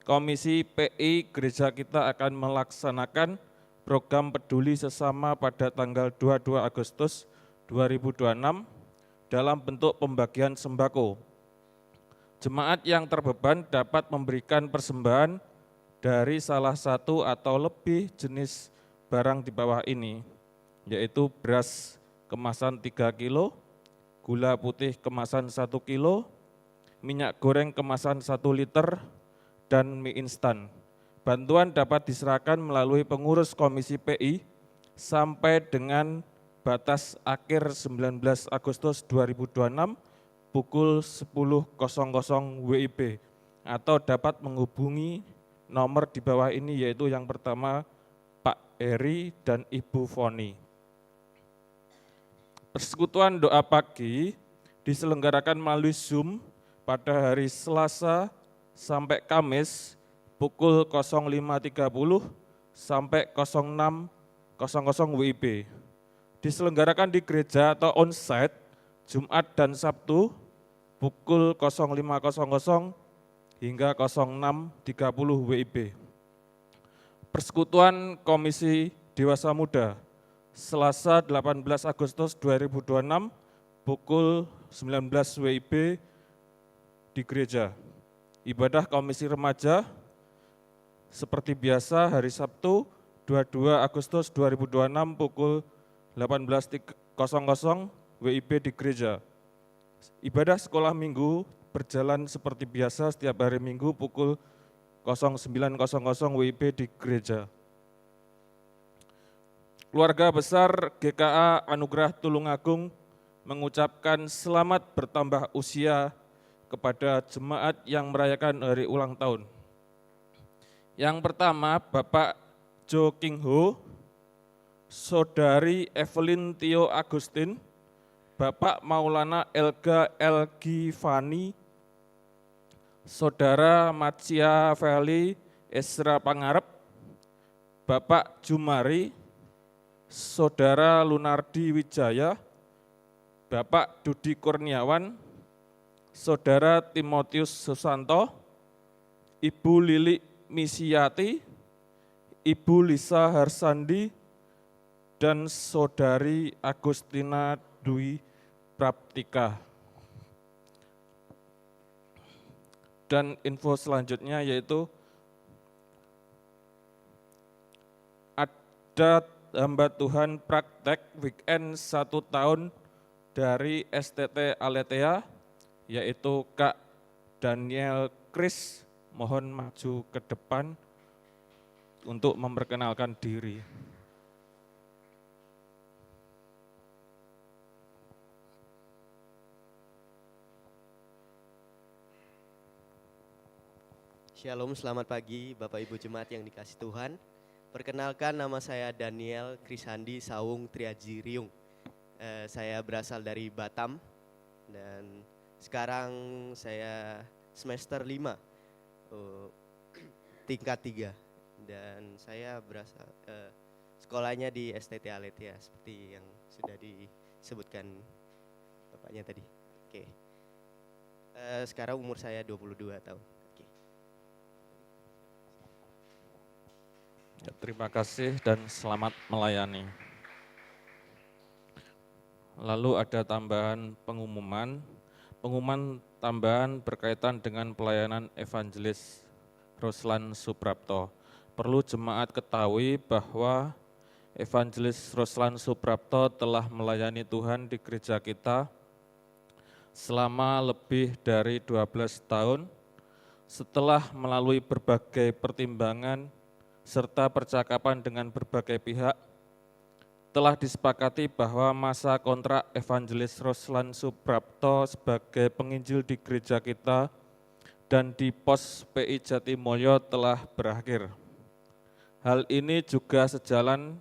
Komisi PI Gereja kita akan melaksanakan program peduli sesama pada tanggal 22 Agustus 2026 dalam bentuk pembagian sembako. Jemaat yang terbeban dapat memberikan persembahan dari salah satu atau lebih jenis barang di bawah ini, yaitu beras kemasan 3 kilo, gula putih kemasan 1 kilo, minyak goreng kemasan 1 liter, dan mie instan. Bantuan dapat diserahkan melalui pengurus Komisi PI sampai dengan batas akhir 19 Agustus 2026 pukul 10.00 WIB atau dapat menghubungi nomor di bawah ini, yaitu yang pertama Pak Eri dan Ibu Foni. Persekutuan doa pagi diselenggarakan melalui Zoom pada hari Selasa sampai Kamis pukul 05.30 sampai 06.00 WIB. Diselenggarakan di gereja atau onsite Jumat dan Sabtu pukul 05.00 hingga 06.30 WIB. Persekutuan Komisi Dewasa Muda Selasa 18 Agustus 2026 pukul 19 WIB di gereja. Ibadah Komisi Remaja seperti biasa hari Sabtu 22 Agustus 2026 pukul 18.00 WIB di gereja. Ibadah sekolah minggu berjalan seperti biasa setiap hari Minggu pukul 09.00 WIB di gereja. Keluarga besar GKA Anugerah Tulungagung mengucapkan selamat bertambah usia kepada jemaat yang merayakan hari ulang tahun. Yang pertama, Bapak Jo King Ho, Saudari Evelyn Tio Agustin, Bapak Maulana Elga Elgi Fani, Saudara Macia Feli Esra Pangarep, Bapak Jumari, Saudara Lunardi Wijaya, Bapak Dudi Kurniawan, Saudara Timotius Susanto, Ibu Lili Misiati, Ibu Lisa Harsandi, dan Saudari Agustina Dwi Praptika. Dan info selanjutnya yaitu ada hamba Tuhan praktek weekend 1 tahun dari STT Aletheia, yaitu Kak Daniel Kris. Mohon maju ke depan untuk memperkenalkan diri. Shalom, selamat pagi Bapak Ibu Jemaat yang dikasih Tuhan. Perkenalkan, nama saya Daniel Krisandi Sawung Triaji Riung. Saya berasal dari Batam dan sekarang saya semester 5 tingkat 3 dan saya berasal sekolahnya di STT Aletheia seperti yang sudah disebutkan Bapaknya tadi. Oke. Sekarang umur saya 22 tahun. Ya, terima kasih dan selamat melayani. Lalu ada tambahan pengumuman tambahan berkaitan dengan pelayanan Evangelis Ruslan Suprapto. Perlu jemaat ketahui bahwa Evangelis Ruslan Suprapto telah melayani Tuhan di gereja kita selama lebih dari 12 tahun. setelah melalui berbagai pertimbangan serta percakapan dengan berbagai pihak, telah disepakati bahwa masa kontrak Evangelis Roslan Suprapto sebagai penginjil di gereja kita dan di pos PI Jatimulyo telah berakhir. Hal ini juga sejalan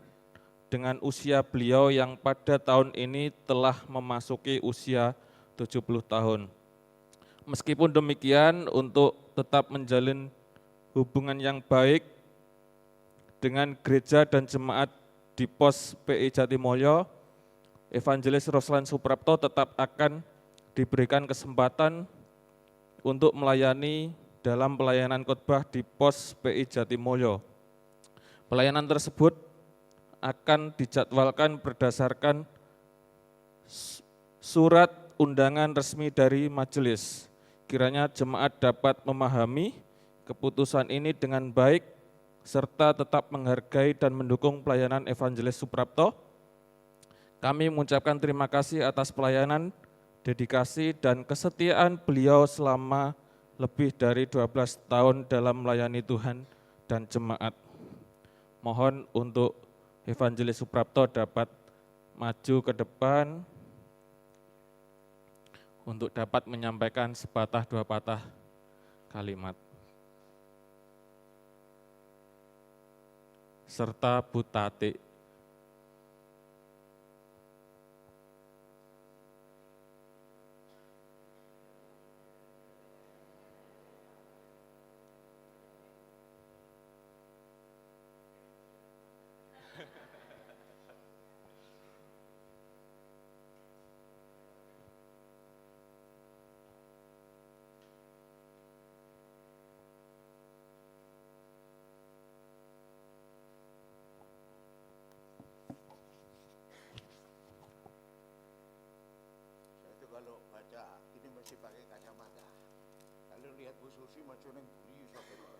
dengan usia beliau yang pada tahun ini telah memasuki usia 70 tahun. Meskipun demikian, untuk tetap menjalin hubungan yang baik dengan gereja dan jemaat di pos PI Jatimulyo, Evangelis Roslan Suprapto tetap akan diberikan kesempatan untuk melayani dalam pelayanan khotbah di pos PI Jatimulyo. Pelayanan tersebut akan dijadwalkan berdasarkan surat undangan resmi dari majelis. Kiranya jemaat dapat memahami keputusan ini dengan baik serta tetap menghargai dan mendukung pelayanan Evangelis Suprapto. Kami mengucapkan terima kasih atas pelayanan, dedikasi, dan kesetiaan beliau selama lebih dari 12 tahun dalam melayani Tuhan dan jemaat. Mohon untuk Evangelis Suprapto dapat maju ke depan untuk dapat menyampaikan sepatah dua patah kalimat. Serta Bu Tati. Kalau baca ini mesti pakai kacamata. Kalau lihat Bu Susi macam yang buri sampai bawah.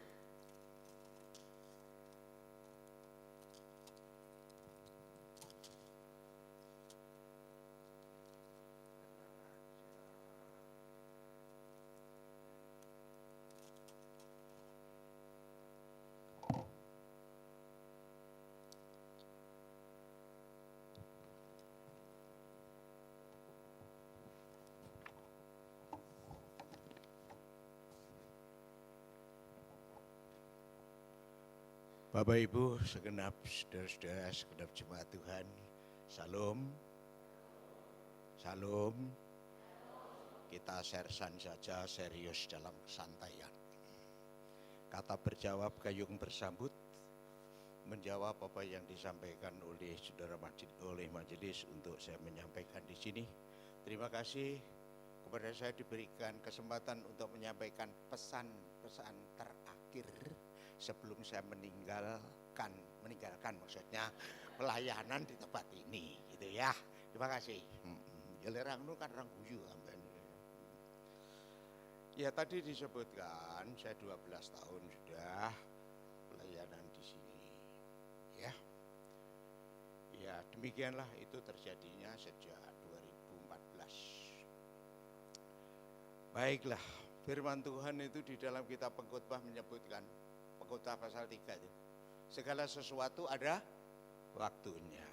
Bapak Ibu, segenap saudara-saudara, segenap jemaat Tuhan, Salam. Salam. Kita sersan saja, serius dalam kesantaian. Kata berjawab, gayung bersambut, menjawab apa yang disampaikan oleh saudara majelis untuk saya menyampaikan di sini. Terima kasih kepada saya diberikan kesempatan untuk menyampaikan pesan-pesan terakhir sebelum saya meninggalkan maksudnya pelayanan di tempat ini, gitu ya. Terima kasih. Jelerang nu kan orang guyu. Ya tadi disebutkan saya 12 tahun sudah pelayanan di sini. Ya. Ya, demikianlah itu terjadinya sejak 2014. Baiklah, firman Tuhan itu di dalam kitab Pengkhotbah menyebutkan, Pengkhotbah pasal 3 itu, segala sesuatu ada waktunya.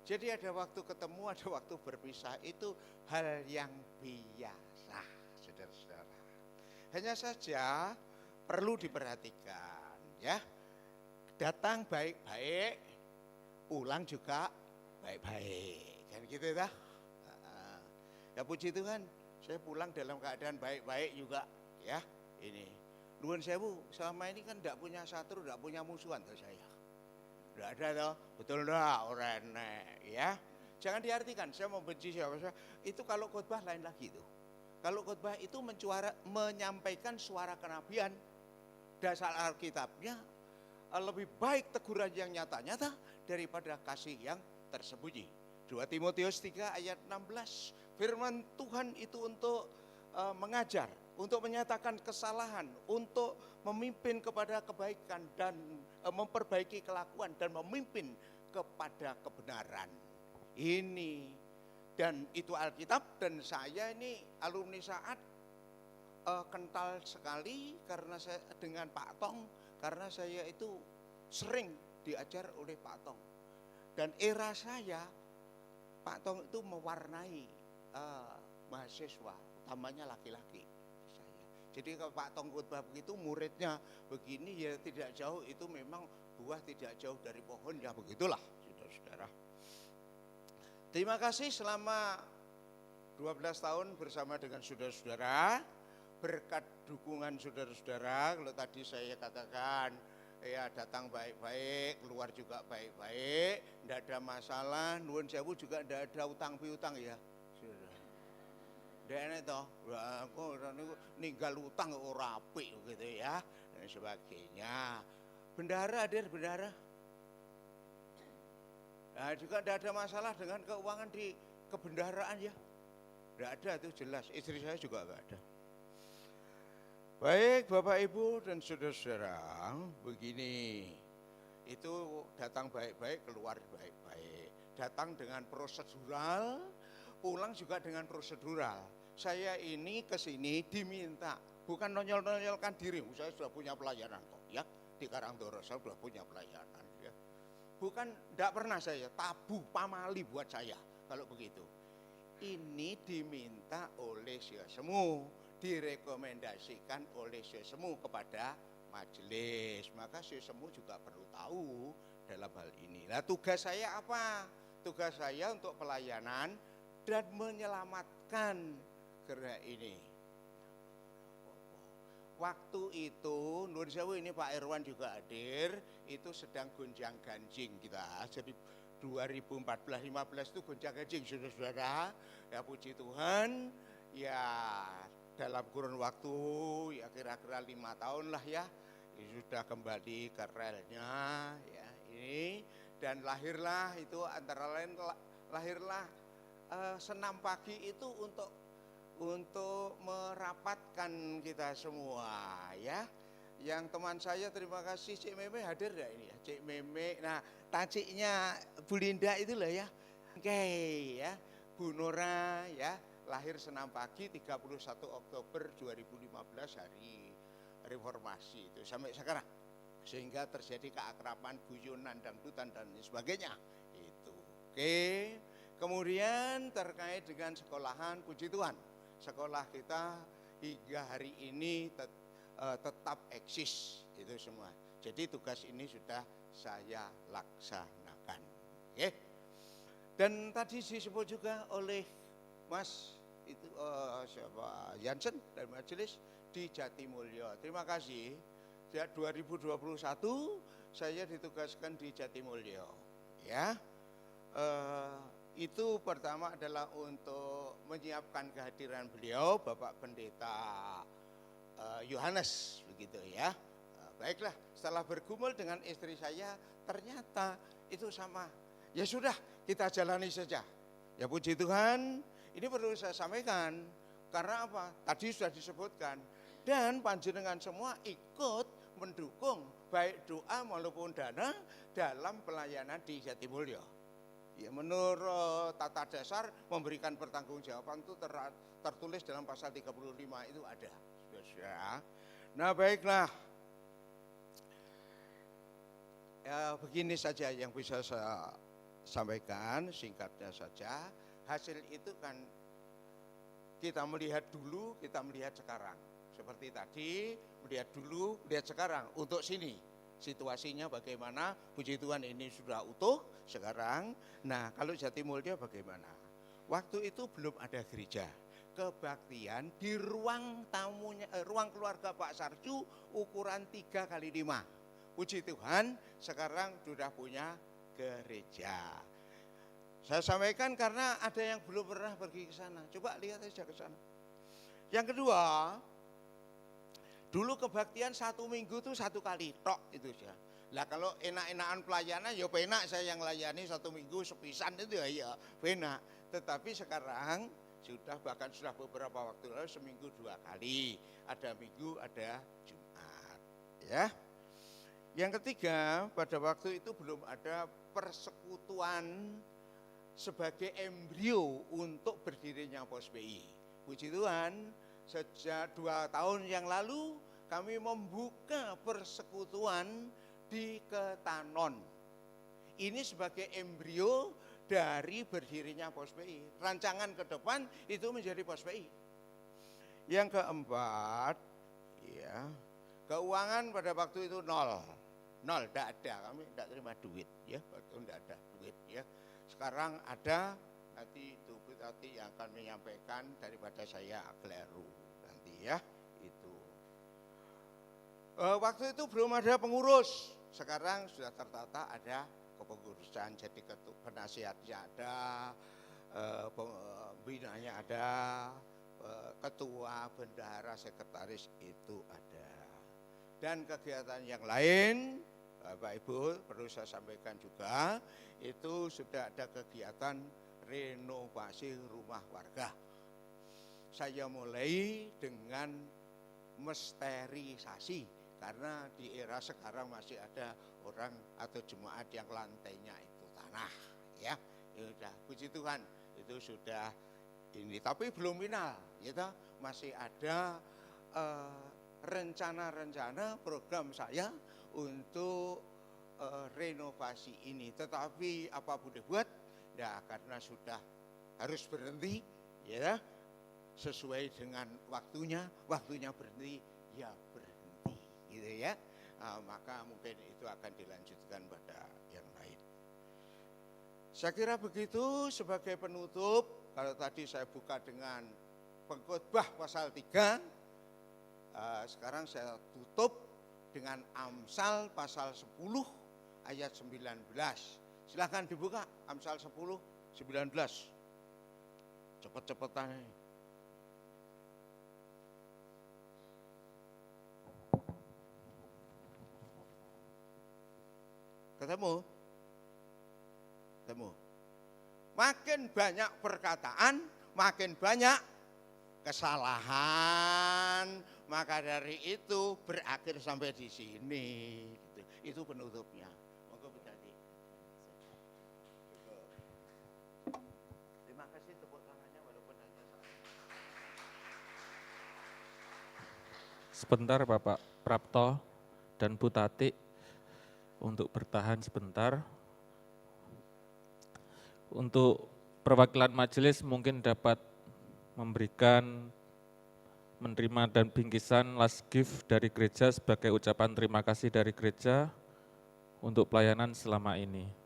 Jadi ada waktu ketemu, ada waktu berpisah, itu hal yang biasa, saudara-saudara. Hanya saja perlu diperhatikan, ya. Datang baik-baik, pulang juga baik-baik, kan gitu dah. Ya puji Tuhan, saya pulang dalam keadaan baik-baik juga, ya. Ini nuwun sewu, selama ini kan tidak punya satru, tidak punya musuhan tuh saya. Tidak ada toh, betul enggak orang ya. Jangan diartikan saya membenci siapa. Itu kalau khotbah lain lagi itu. Kalau khotbah itu menyampaikan suara kenabian, dasar Alkitabnya lebih baik teguran yang nyata-nyata daripada kasih yang tersembunyi. 2 Timotius 3 ayat 16. Firman Tuhan itu untuk mengajar, untuk menyatakan kesalahan, untuk memimpin kepada kebaikan dan memperbaiki kelakuan dan memimpin kepada kebenaran. Ini dan itu Alkitab, dan saya ini alumni Saat kental sekali karena saya dengan Pak Tong, karena saya itu sering diajar oleh Pak Tong. Dan era saya, Pak Tong itu mewarnai mahasiswa, utamanya laki-laki saya. Jadi kalau Pak Tong khotbah begitu, muridnya begini ya tidak jauh, itu memang buah tidak jauh dari pohon, ya begitulah saudara-saudara. Terima kasih selama 12 tahun bersama dengan saudara-saudara, berkat dukungan saudara-saudara. Kalau tadi saya katakan ya datang baik-baik, keluar juga baik-baik, tidak ada masalah. Nuwun sewu juga tidak ada utang piutang ya. Dene toh, aku ninggal utang ora apik gitu ya, dan sebagainya. Bendahara hadir, bendahara. Nah, juga tidak ada masalah dengan keuangan di kebendaharaan ya. Tidak ada, itu jelas. Istri saya juga enggak ada. Baik Bapak Ibu dan saudara-saudara, begini. Itu datang baik-baik, keluar baik-baik. Datang dengan prosedural, pulang juga dengan prosedural. Saya ini ke sini diminta, bukan nonyol-nonyolkan diri. Saya sudah punya pelayanan kok ya. Di Karangtoro saya sudah punya pelayanan ya. Bukan, tidak pernah saya, tabu, pamali buat saya kalau begitu. Ini diminta oleh semu, direkomendasikan oleh semu kepada majelis. Maka semu juga perlu tahu dalam hal ini. Nah, tugas saya apa? Tugas saya untuk pelayanan dan menyelamatkan gerak ini. Waktu itu, Nur Sewu ini Pak Irwan juga hadir, itu sedang gonjang ganjing kita. Jadi 2014-15 itu gonjang ganjing saudara-saudara. Ya puji Tuhan, ya dalam kurun waktu ya kira-kira 5 tahun lah ya, ini sudah kembali ke relnya ya ini, dan lahirlah itu antara lain lahirlah senam pagi itu untuk merapatkan kita semua ya. Yang teman saya terima kasih Cik Meme hadir ya ini ya, Cik Meme. Nah, taciknya Bu Linda itu lah ya. Oke ya, Bu Nora ya, lahir senam pagi 31 Oktober 2015 hari reformasi itu sampai sekarang. Sehingga terjadi keakraban, guyonan, dangdutan dan sebagainya. Itu. Oke. Kemudian terkait dengan sekolahan, puji Tuhan. Sekolah kita hingga hari ini tetap eksis itu semua. Jadi tugas ini sudah saya laksanakan. Oke. Dan tadi disebut juga oleh Mas itu siapa Jansen dari majelis di Jatimulyo. Terima kasih. Sejak 2021 saya ditugaskan di Jatimulyo. Ya. Itu pertama adalah untuk menyiapkan kehadiran beliau Bapak Pendeta Yohanes begitu ya. Baiklah, setelah bergumul dengan istri saya ternyata itu sama. Ya sudah, kita jalani saja. Ya puji Tuhan, ini perlu saya sampaikan karena apa? Tadi sudah disebutkan dan panjenengan semua ikut mendukung baik doa maupun dana dalam pelayanan di Jatimulyo. Ya, menurut tata dasar memberikan pertanggungjawaban itu tertulis dalam pasal 35 itu ada. Sudah. Nah, baiklah. Ya, begini saja yang bisa saya sampaikan, singkatnya saja. Hasil itu kan kita melihat dulu, kita melihat sekarang. Seperti tadi, melihat dulu, melihat sekarang. Untuk sini situasinya bagaimana, puji Tuhan ini sudah utuh sekarang. Nah, kalau Jatimulyo bagaimana? Waktu itu belum ada gereja. Kebaktian di ruang tamunya, ruang keluarga Pak Sarju ukuran 3x5. Puji Tuhan sekarang sudah punya gereja. Saya sampaikan karena ada yang belum pernah pergi ke sana. Coba lihat aja ke sana. Yang kedua, dulu kebaktian 1 minggu tuh 1 kali tok itu saja. Lah kalau enak-enakan pelayanan ya penak saya yang layani 1 minggu sepisan itu ya penak. Tetapi sekarang bahkan sudah beberapa waktu lalu seminggu 2 kali. Ada Minggu, ada Jumat. Ya. Yang ketiga, pada waktu itu belum ada persekutuan sebagai embrio untuk berdirinya POS BI. Puji Tuhan, sejak 2 tahun yang lalu kami membuka persekutuan di Ketanon. Ini sebagai embrio dari berdirinya POSPI. Rancangan ke depan itu menjadi POSPI. Yang keempat, ya, keuangan pada waktu itu nol, tidak ada, kami tidak terima duit, ya, waktu tidak ada duit, ya. Sekarang ada, nanti itu Bu Tati yang akan menyampaikan daripada saya keliru nanti, ya, itu. Waktu itu belum ada pengurus, sekarang sudah tertata ada kepengurusan, jadi penasihatnya ada, pembinanya ada, ketua, bendahara, sekretaris itu ada. Dan kegiatan yang lain, Bapak Ibu perlu saya sampaikan juga, itu sudah ada kegiatan renovasi rumah warga. Saya mulai dengan mesterisasi, karena di era sekarang masih ada orang atau jemaat yang lantainya itu tanah, ya. Ya udah, puji Tuhan, itu sudah ini, tapi belum final, gitu. Masih ada rencana-rencana program saya untuk renovasi ini, tetapi apa boleh buat, ya karena sudah harus berhenti, ya sesuai dengan waktunya berhenti, ya berhenti, gitu ya. Maka mungkin itu akan dilanjutkan pada yang lain. Saya kira begitu sebagai penutup. Kalau tadi saya buka dengan Pengkhotbah pasal 3, sekarang saya tutup dengan Amsal pasal 10 ayat 19. Silakan dibuka Amsal 10, 19. Cepet-cepetan ini. Ketemu? Makin banyak perkataan, makin banyak kesalahan. Maka dari itu berakhir sampai di sini. Itu penutupnya. Monggo Bu Tati. Terima kasih tepuk tangannya walaupun hanya satu. Sebentar Bapak Prapto dan Bu Tati untuk bertahan sebentar. Untuk perwakilan majelis mungkin dapat memberikan, menerima dan bingkisan last gift dari gereja sebagai ucapan terima kasih dari gereja untuk pelayanan selama ini.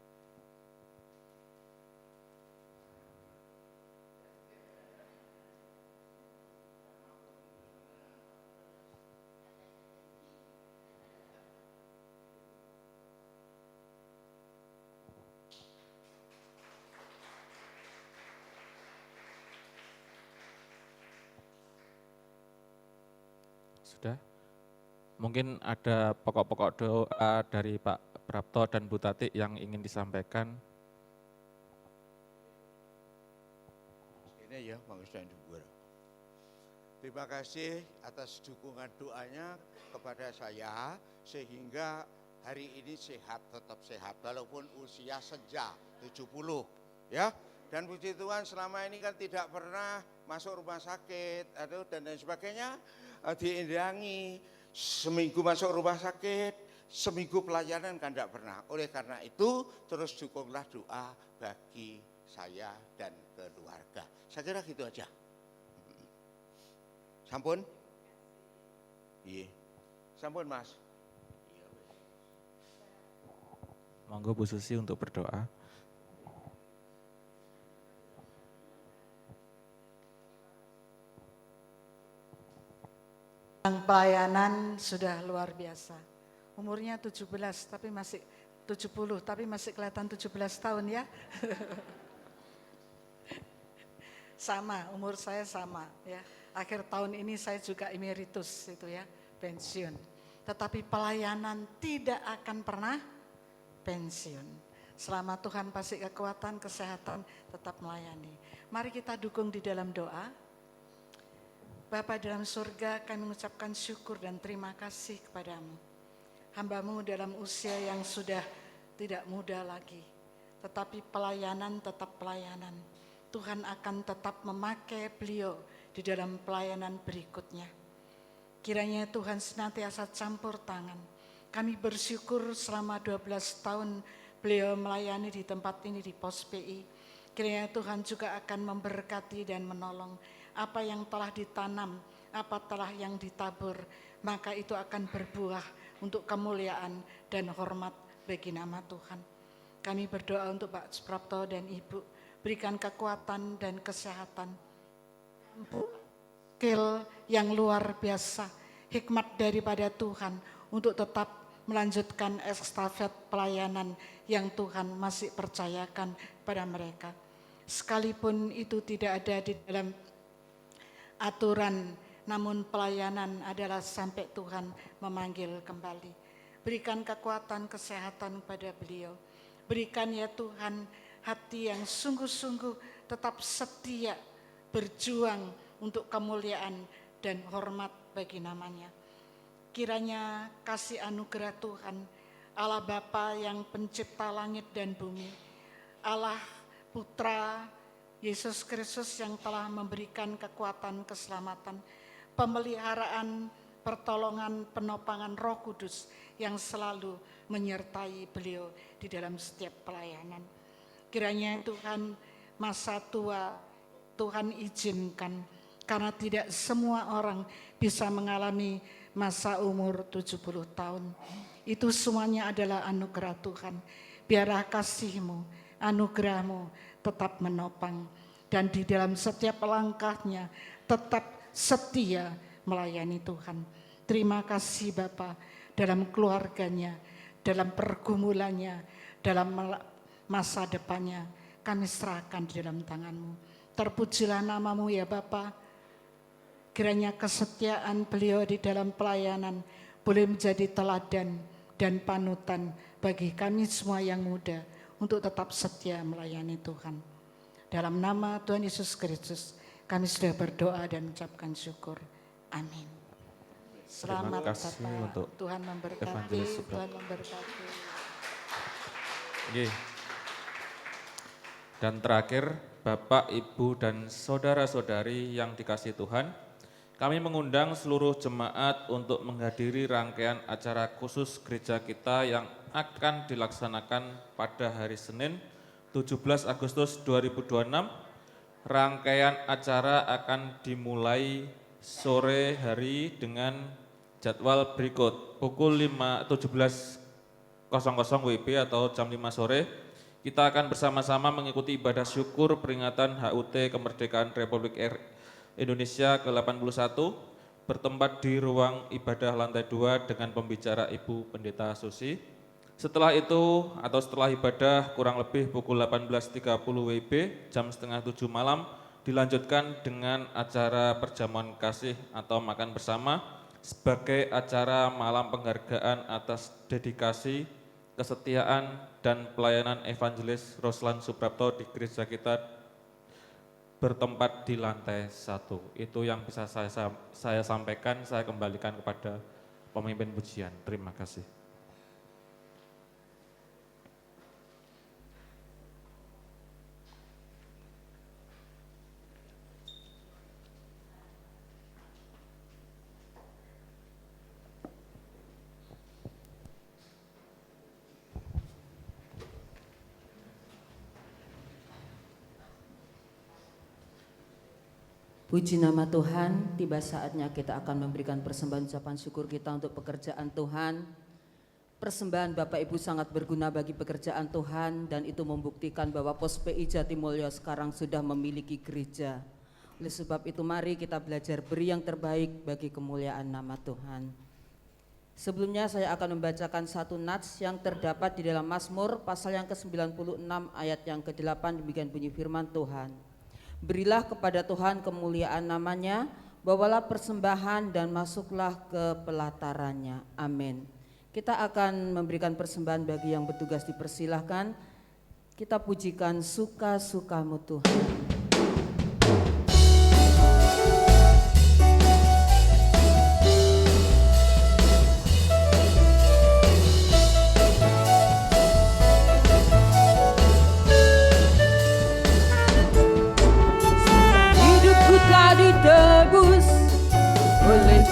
Sudah? Mungkin ada pokok-pokok doa dari Pak Prapto dan Bu Tati yang ingin disampaikan. Ini ya, Bang Ustaz Dukur. Terima kasih atas dukungan doanya kepada saya, sehingga hari ini sehat, tetap sehat, walaupun usia senja 70, ya. Dan puji Tuhan selama ini kan tidak pernah masuk rumah sakit, dan lain sebagainya, diindangi, seminggu masuk rumah sakit, seminggu pelayanan kan tidak pernah. Oleh karena itu terus dukunglah doa bagi saya dan keluarga. Saya kira gitu aja. Sampun? Iya. Sampun Mas. Monggo Bu Susi untuk berdoa. Yang pelayanan sudah luar biasa. Umurnya 17 tapi masih 70 tapi masih kelihatan 17 tahun ya. Sama, umur saya sama ya. Akhir tahun ini saya juga emeritus itu ya, pensiun. Tetapi pelayanan tidak akan pernah pensiun. Selama Tuhan kasih kekuatan, kesehatan, tetap melayani. Mari kita dukung di dalam doa. Bapa dalam surga, kami mengucapkan syukur dan terima kasih kepadamu. Hamba-Mu dalam usia yang sudah tidak muda lagi, tetapi pelayanan tetap pelayanan. Tuhan akan tetap memakai beliau di dalam pelayanan berikutnya. Kiranya Tuhan senantiasa campur tangan. Kami bersyukur selama 12 tahun beliau melayani di tempat ini di Pos PI. Kiranya Tuhan juga akan memberkati dan menolong apa yang telah ditanam, apa telah yang ditabur, maka itu akan berbuah untuk kemuliaan dan hormat bagi nama Tuhan. Kami berdoa untuk Pak Suprapto dan Ibu, berikan kekuatan dan kesehatan, skill yang luar biasa, hikmat daripada Tuhan untuk tetap melanjutkan estafet pelayanan yang Tuhan masih percayakan pada mereka. Sekalipun itu tidak ada di dalam aturan, namun pelayanan adalah sampai Tuhan memanggil kembali. Berikan kekuatan kesehatan pada beliau. Berikan ya Tuhan hati yang sungguh-sungguh tetap setia berjuang untuk kemuliaan dan hormat bagi namanya. Kiranya kasih anugerah Tuhan, Allah Bapa yang pencipta langit dan bumi, Allah Putra Yesus Kristus yang telah memberikan kekuatan keselamatan, pemeliharaan, pertolongan, penopangan Roh Kudus yang selalu menyertai beliau di dalam setiap pelayanan. Kiranya Tuhan masa tua Tuhan izinkan, karena tidak semua orang bisa mengalami masa umur 70 tahun. Itu semuanya adalah anugerah Tuhan. Biarlah kasih-Mu, anugerah-Mu tetap menopang. Dan di dalam setiap langkahnya tetap setia melayani Tuhan. Terima kasih Bapa, dalam keluarganya, dalam pergumulannya, dalam masa depannya, kami serahkan di dalam tangan-Mu. Terpujilah nama-Mu ya Bapa. Kiranya kesetiaan beliau di dalam pelayanan boleh menjadi teladan dan panutan bagi kami semua yang muda untuk tetap setia melayani Tuhan. Dalam nama Tuhan Yesus Kristus kami sudah berdoa dan mengucapkan syukur. Amin. Selamat Bapak, untuk Tuhan memberkati, Tuhan memberkati. Oke. Dan terakhir, Bapak, Ibu, dan saudara-saudari yang dikasihi Tuhan, kami mengundang seluruh jemaat untuk menghadiri rangkaian acara khusus gereja kita yang akan dilaksanakan pada hari Senin 17 Agustus 2026. Rangkaian acara akan dimulai sore hari dengan jadwal berikut. Pukul 17.00 WIB atau jam 5 sore, kita akan bersama-sama mengikuti ibadah syukur peringatan HUT Kemerdekaan Republik Indonesia ke-81 bertempat di ruang ibadah lantai 2 dengan pembicara Ibu Pendeta Susi. Setelah itu atau setelah ibadah kurang lebih pukul 18.30 WIB jam 6:30 malam dilanjutkan dengan acara perjamuan kasih atau makan bersama sebagai acara malam penghargaan atas dedikasi, kesetiaan, dan pelayanan Evangelis Roslan Suprapto di gereja kita bertempat di lantai 1. Itu yang bisa saya sampaikan, saya kembalikan kepada pemimpin pujian. Terima kasih. Puji nama Tuhan, tiba saatnya kita akan memberikan persembahan ucapan syukur kita untuk pekerjaan Tuhan. Persembahan Bapak Ibu sangat berguna bagi pekerjaan Tuhan dan itu membuktikan bahwa Pos PI Jatimulyo sekarang sudah memiliki gereja. Oleh sebab itu mari kita belajar beri yang terbaik bagi kemuliaan nama Tuhan. Sebelumnya saya akan membacakan satu nats yang terdapat di dalam Mazmur pasal yang ke-96 ayat yang ke-8, demikian bunyi firman Tuhan. Berilah kepada Tuhan kemuliaan namanya, bawalah persembahan dan masuklah ke pelatarannya. Amin. Kita akan memberikan persembahan bagi yang bertugas dipersilahkan. Kita pujikan suka-sukamu Tuhan. Hidupku telah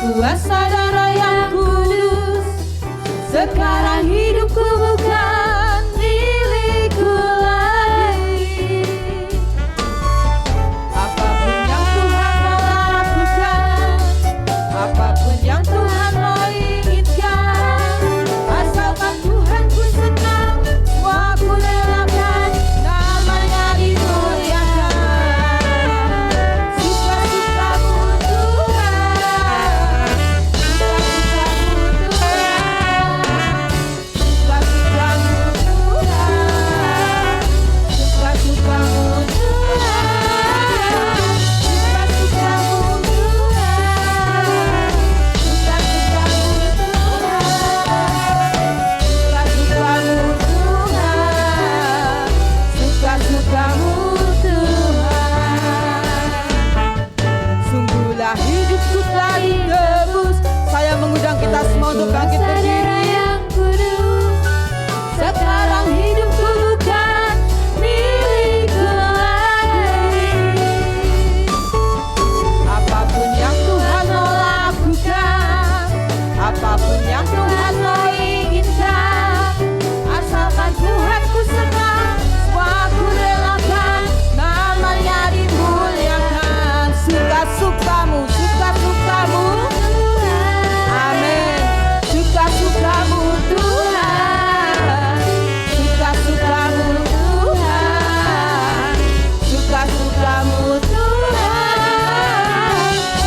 kuasa darah yang kudus. Sekarang hidupku bukan milikku lagi. Apapun yang Tuhan mau lakukan, apapun yang Tuhan mau inginkan, asalkan Tuhan ku senang, semua ku relakan, namanya dimuliakan. Suka-sukamu Tuhan, suka-sukamu Tuhan, suka-sukamu Tuhan, suka-sukamu Tuhan, suka-sukamu Tuhan, suka-sukamu Tuhan. Sungguhlah hidupku telah ditebus. Saya mengundang kita semua untuk bangkit berdiri. Sekarang hidupku bukan milikku lagi. Apapun yang Tuhan mau lakukan, apapun yang Tuhan mau inginkan, asalkan Tuhan ku senang, semua ku relakan, namanya dimuliakan. Suka-sukamu, suka-sukamu amin. Suka-sukamu Tuhan, suka-sukamu Tuhan, suka-sukamu Tuhan,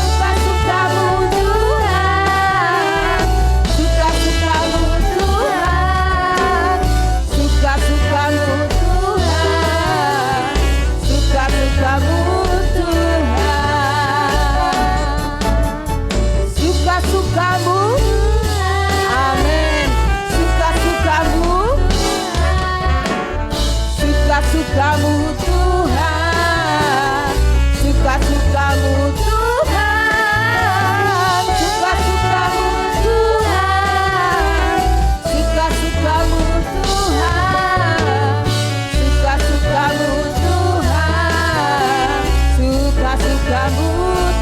suka-sukamu Tuhan, suka-sukamu Tuhan, suka-sukamu Tuhan, suka-sukamu Tuhan, suka-sukamu amin. Suka-sukamu, suka-sukamu Tuhan, suka-sukamu Tuhan, suka-sukamu Tuhan, suka-sukamu Tuhan, suka-sukamu Tuhan, suka-sukamu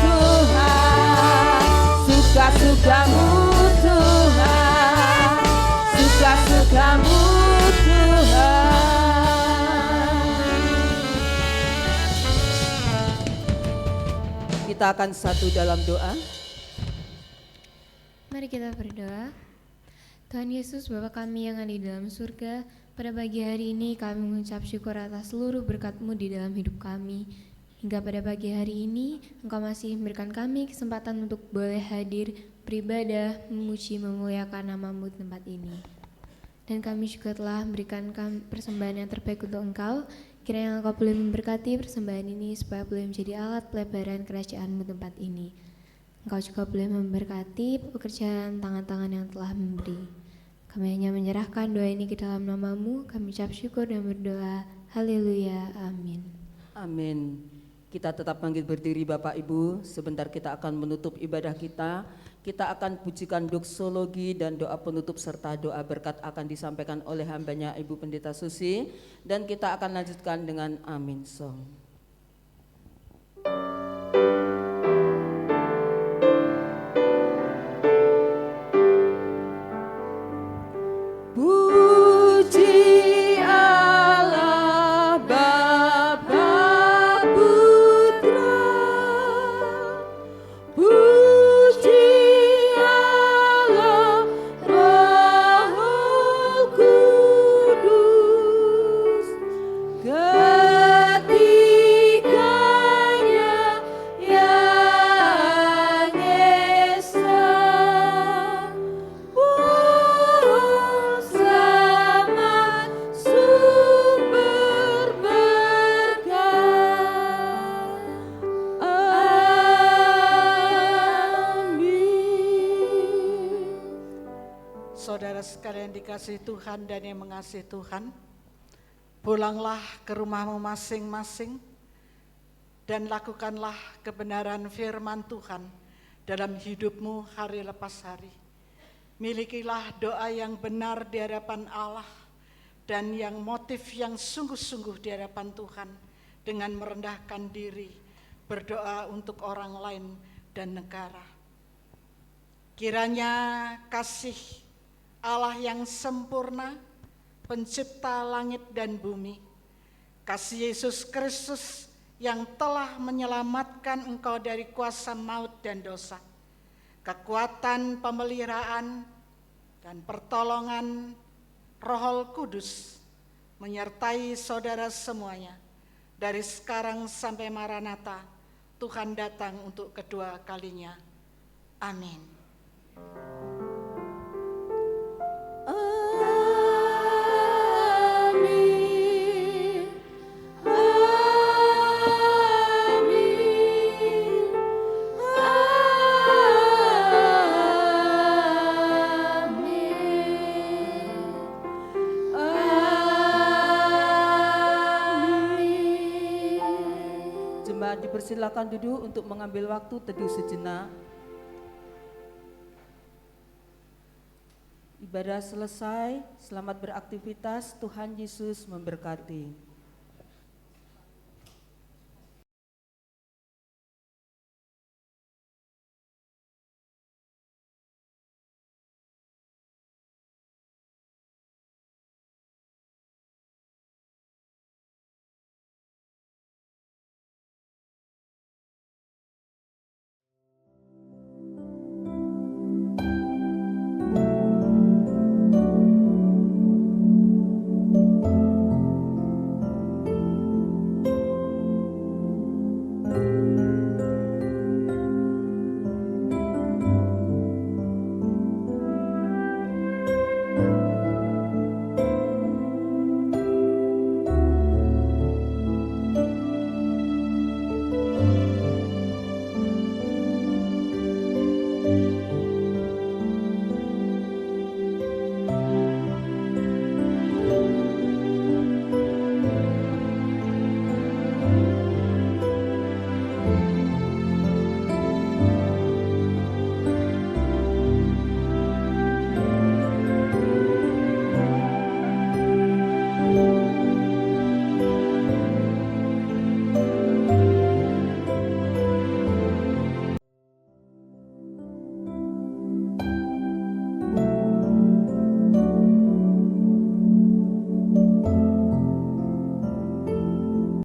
Tuhan, suka-sukamu Tuhan, suka-sukamu Tuhan. Kita akan satu dalam doa. Mari kita berdoa. Tuhan Yesus, Bapa kami yang ada di dalam surga, pada pagi hari ini kami mengucap syukur atas seluruh berkat-Mu di dalam hidup kami. Hingga pada pagi hari ini, Engkau masih memberikan kami kesempatan untuk boleh hadir, beribadah, memuji, memuliakan nama-Mu di tempat ini. Dan kami juga telah memberikan persembahan yang terbaik untuk Engkau. Kiranya Engkau boleh memberkati persembahan ini supaya boleh menjadi alat pelebaran kerajaan-Mu di tempat ini. Engkau juga boleh memberkati pekerjaan tangan-tangan yang telah memberi. Kami hanya menyerahkan doa ini ke dalam nama-Mu. Kami ucap syukur dan berdoa. Haleluya. Amin. Amin. Kita tetap bangkit berdiri Bapak Ibu. Sebentar kita akan menutup ibadah kita. Kita akan pujikan doksologi dan doa penutup serta doa berkat akan disampaikan oleh hambanya Ibu Pendeta Susi. Dan kita akan lanjutkan dengan Amin Song. Puji Allah Bapa Putra, puji Allah Roh Kudus, ketiganya yang esa, selamat sumber berkat. Amin. Saudara sekalian dikasihi Tuhan dan yang mengasihi Tuhan, pulanglah ke rumahmu masing-masing dan lakukanlah kebenaran firman Tuhan dalam hidupmu hari lepas hari. Milikilah doa yang benar di hadapan Allah dan yang motif yang sungguh-sungguh di hadapan Tuhan dengan merendahkan diri, berdoa untuk orang lain dan negara. Kiranya kasih Allah yang sempurna, pencipta langit dan bumi, kasih Yesus Kristus yang telah menyelamatkan engkau dari kuasa maut dan dosa, kekuatan pemeliharaan dan pertolongan Roh Kudus menyertai saudara semuanya dari sekarang sampai Maranatha, Tuhan datang untuk kedua kalinya. Amin. Amin. Jemaat dipersilakan duduk untuk mengambil waktu teduh sejenak. Ibadah selesai, selamat beraktivitas, Tuhan Yesus memberkati.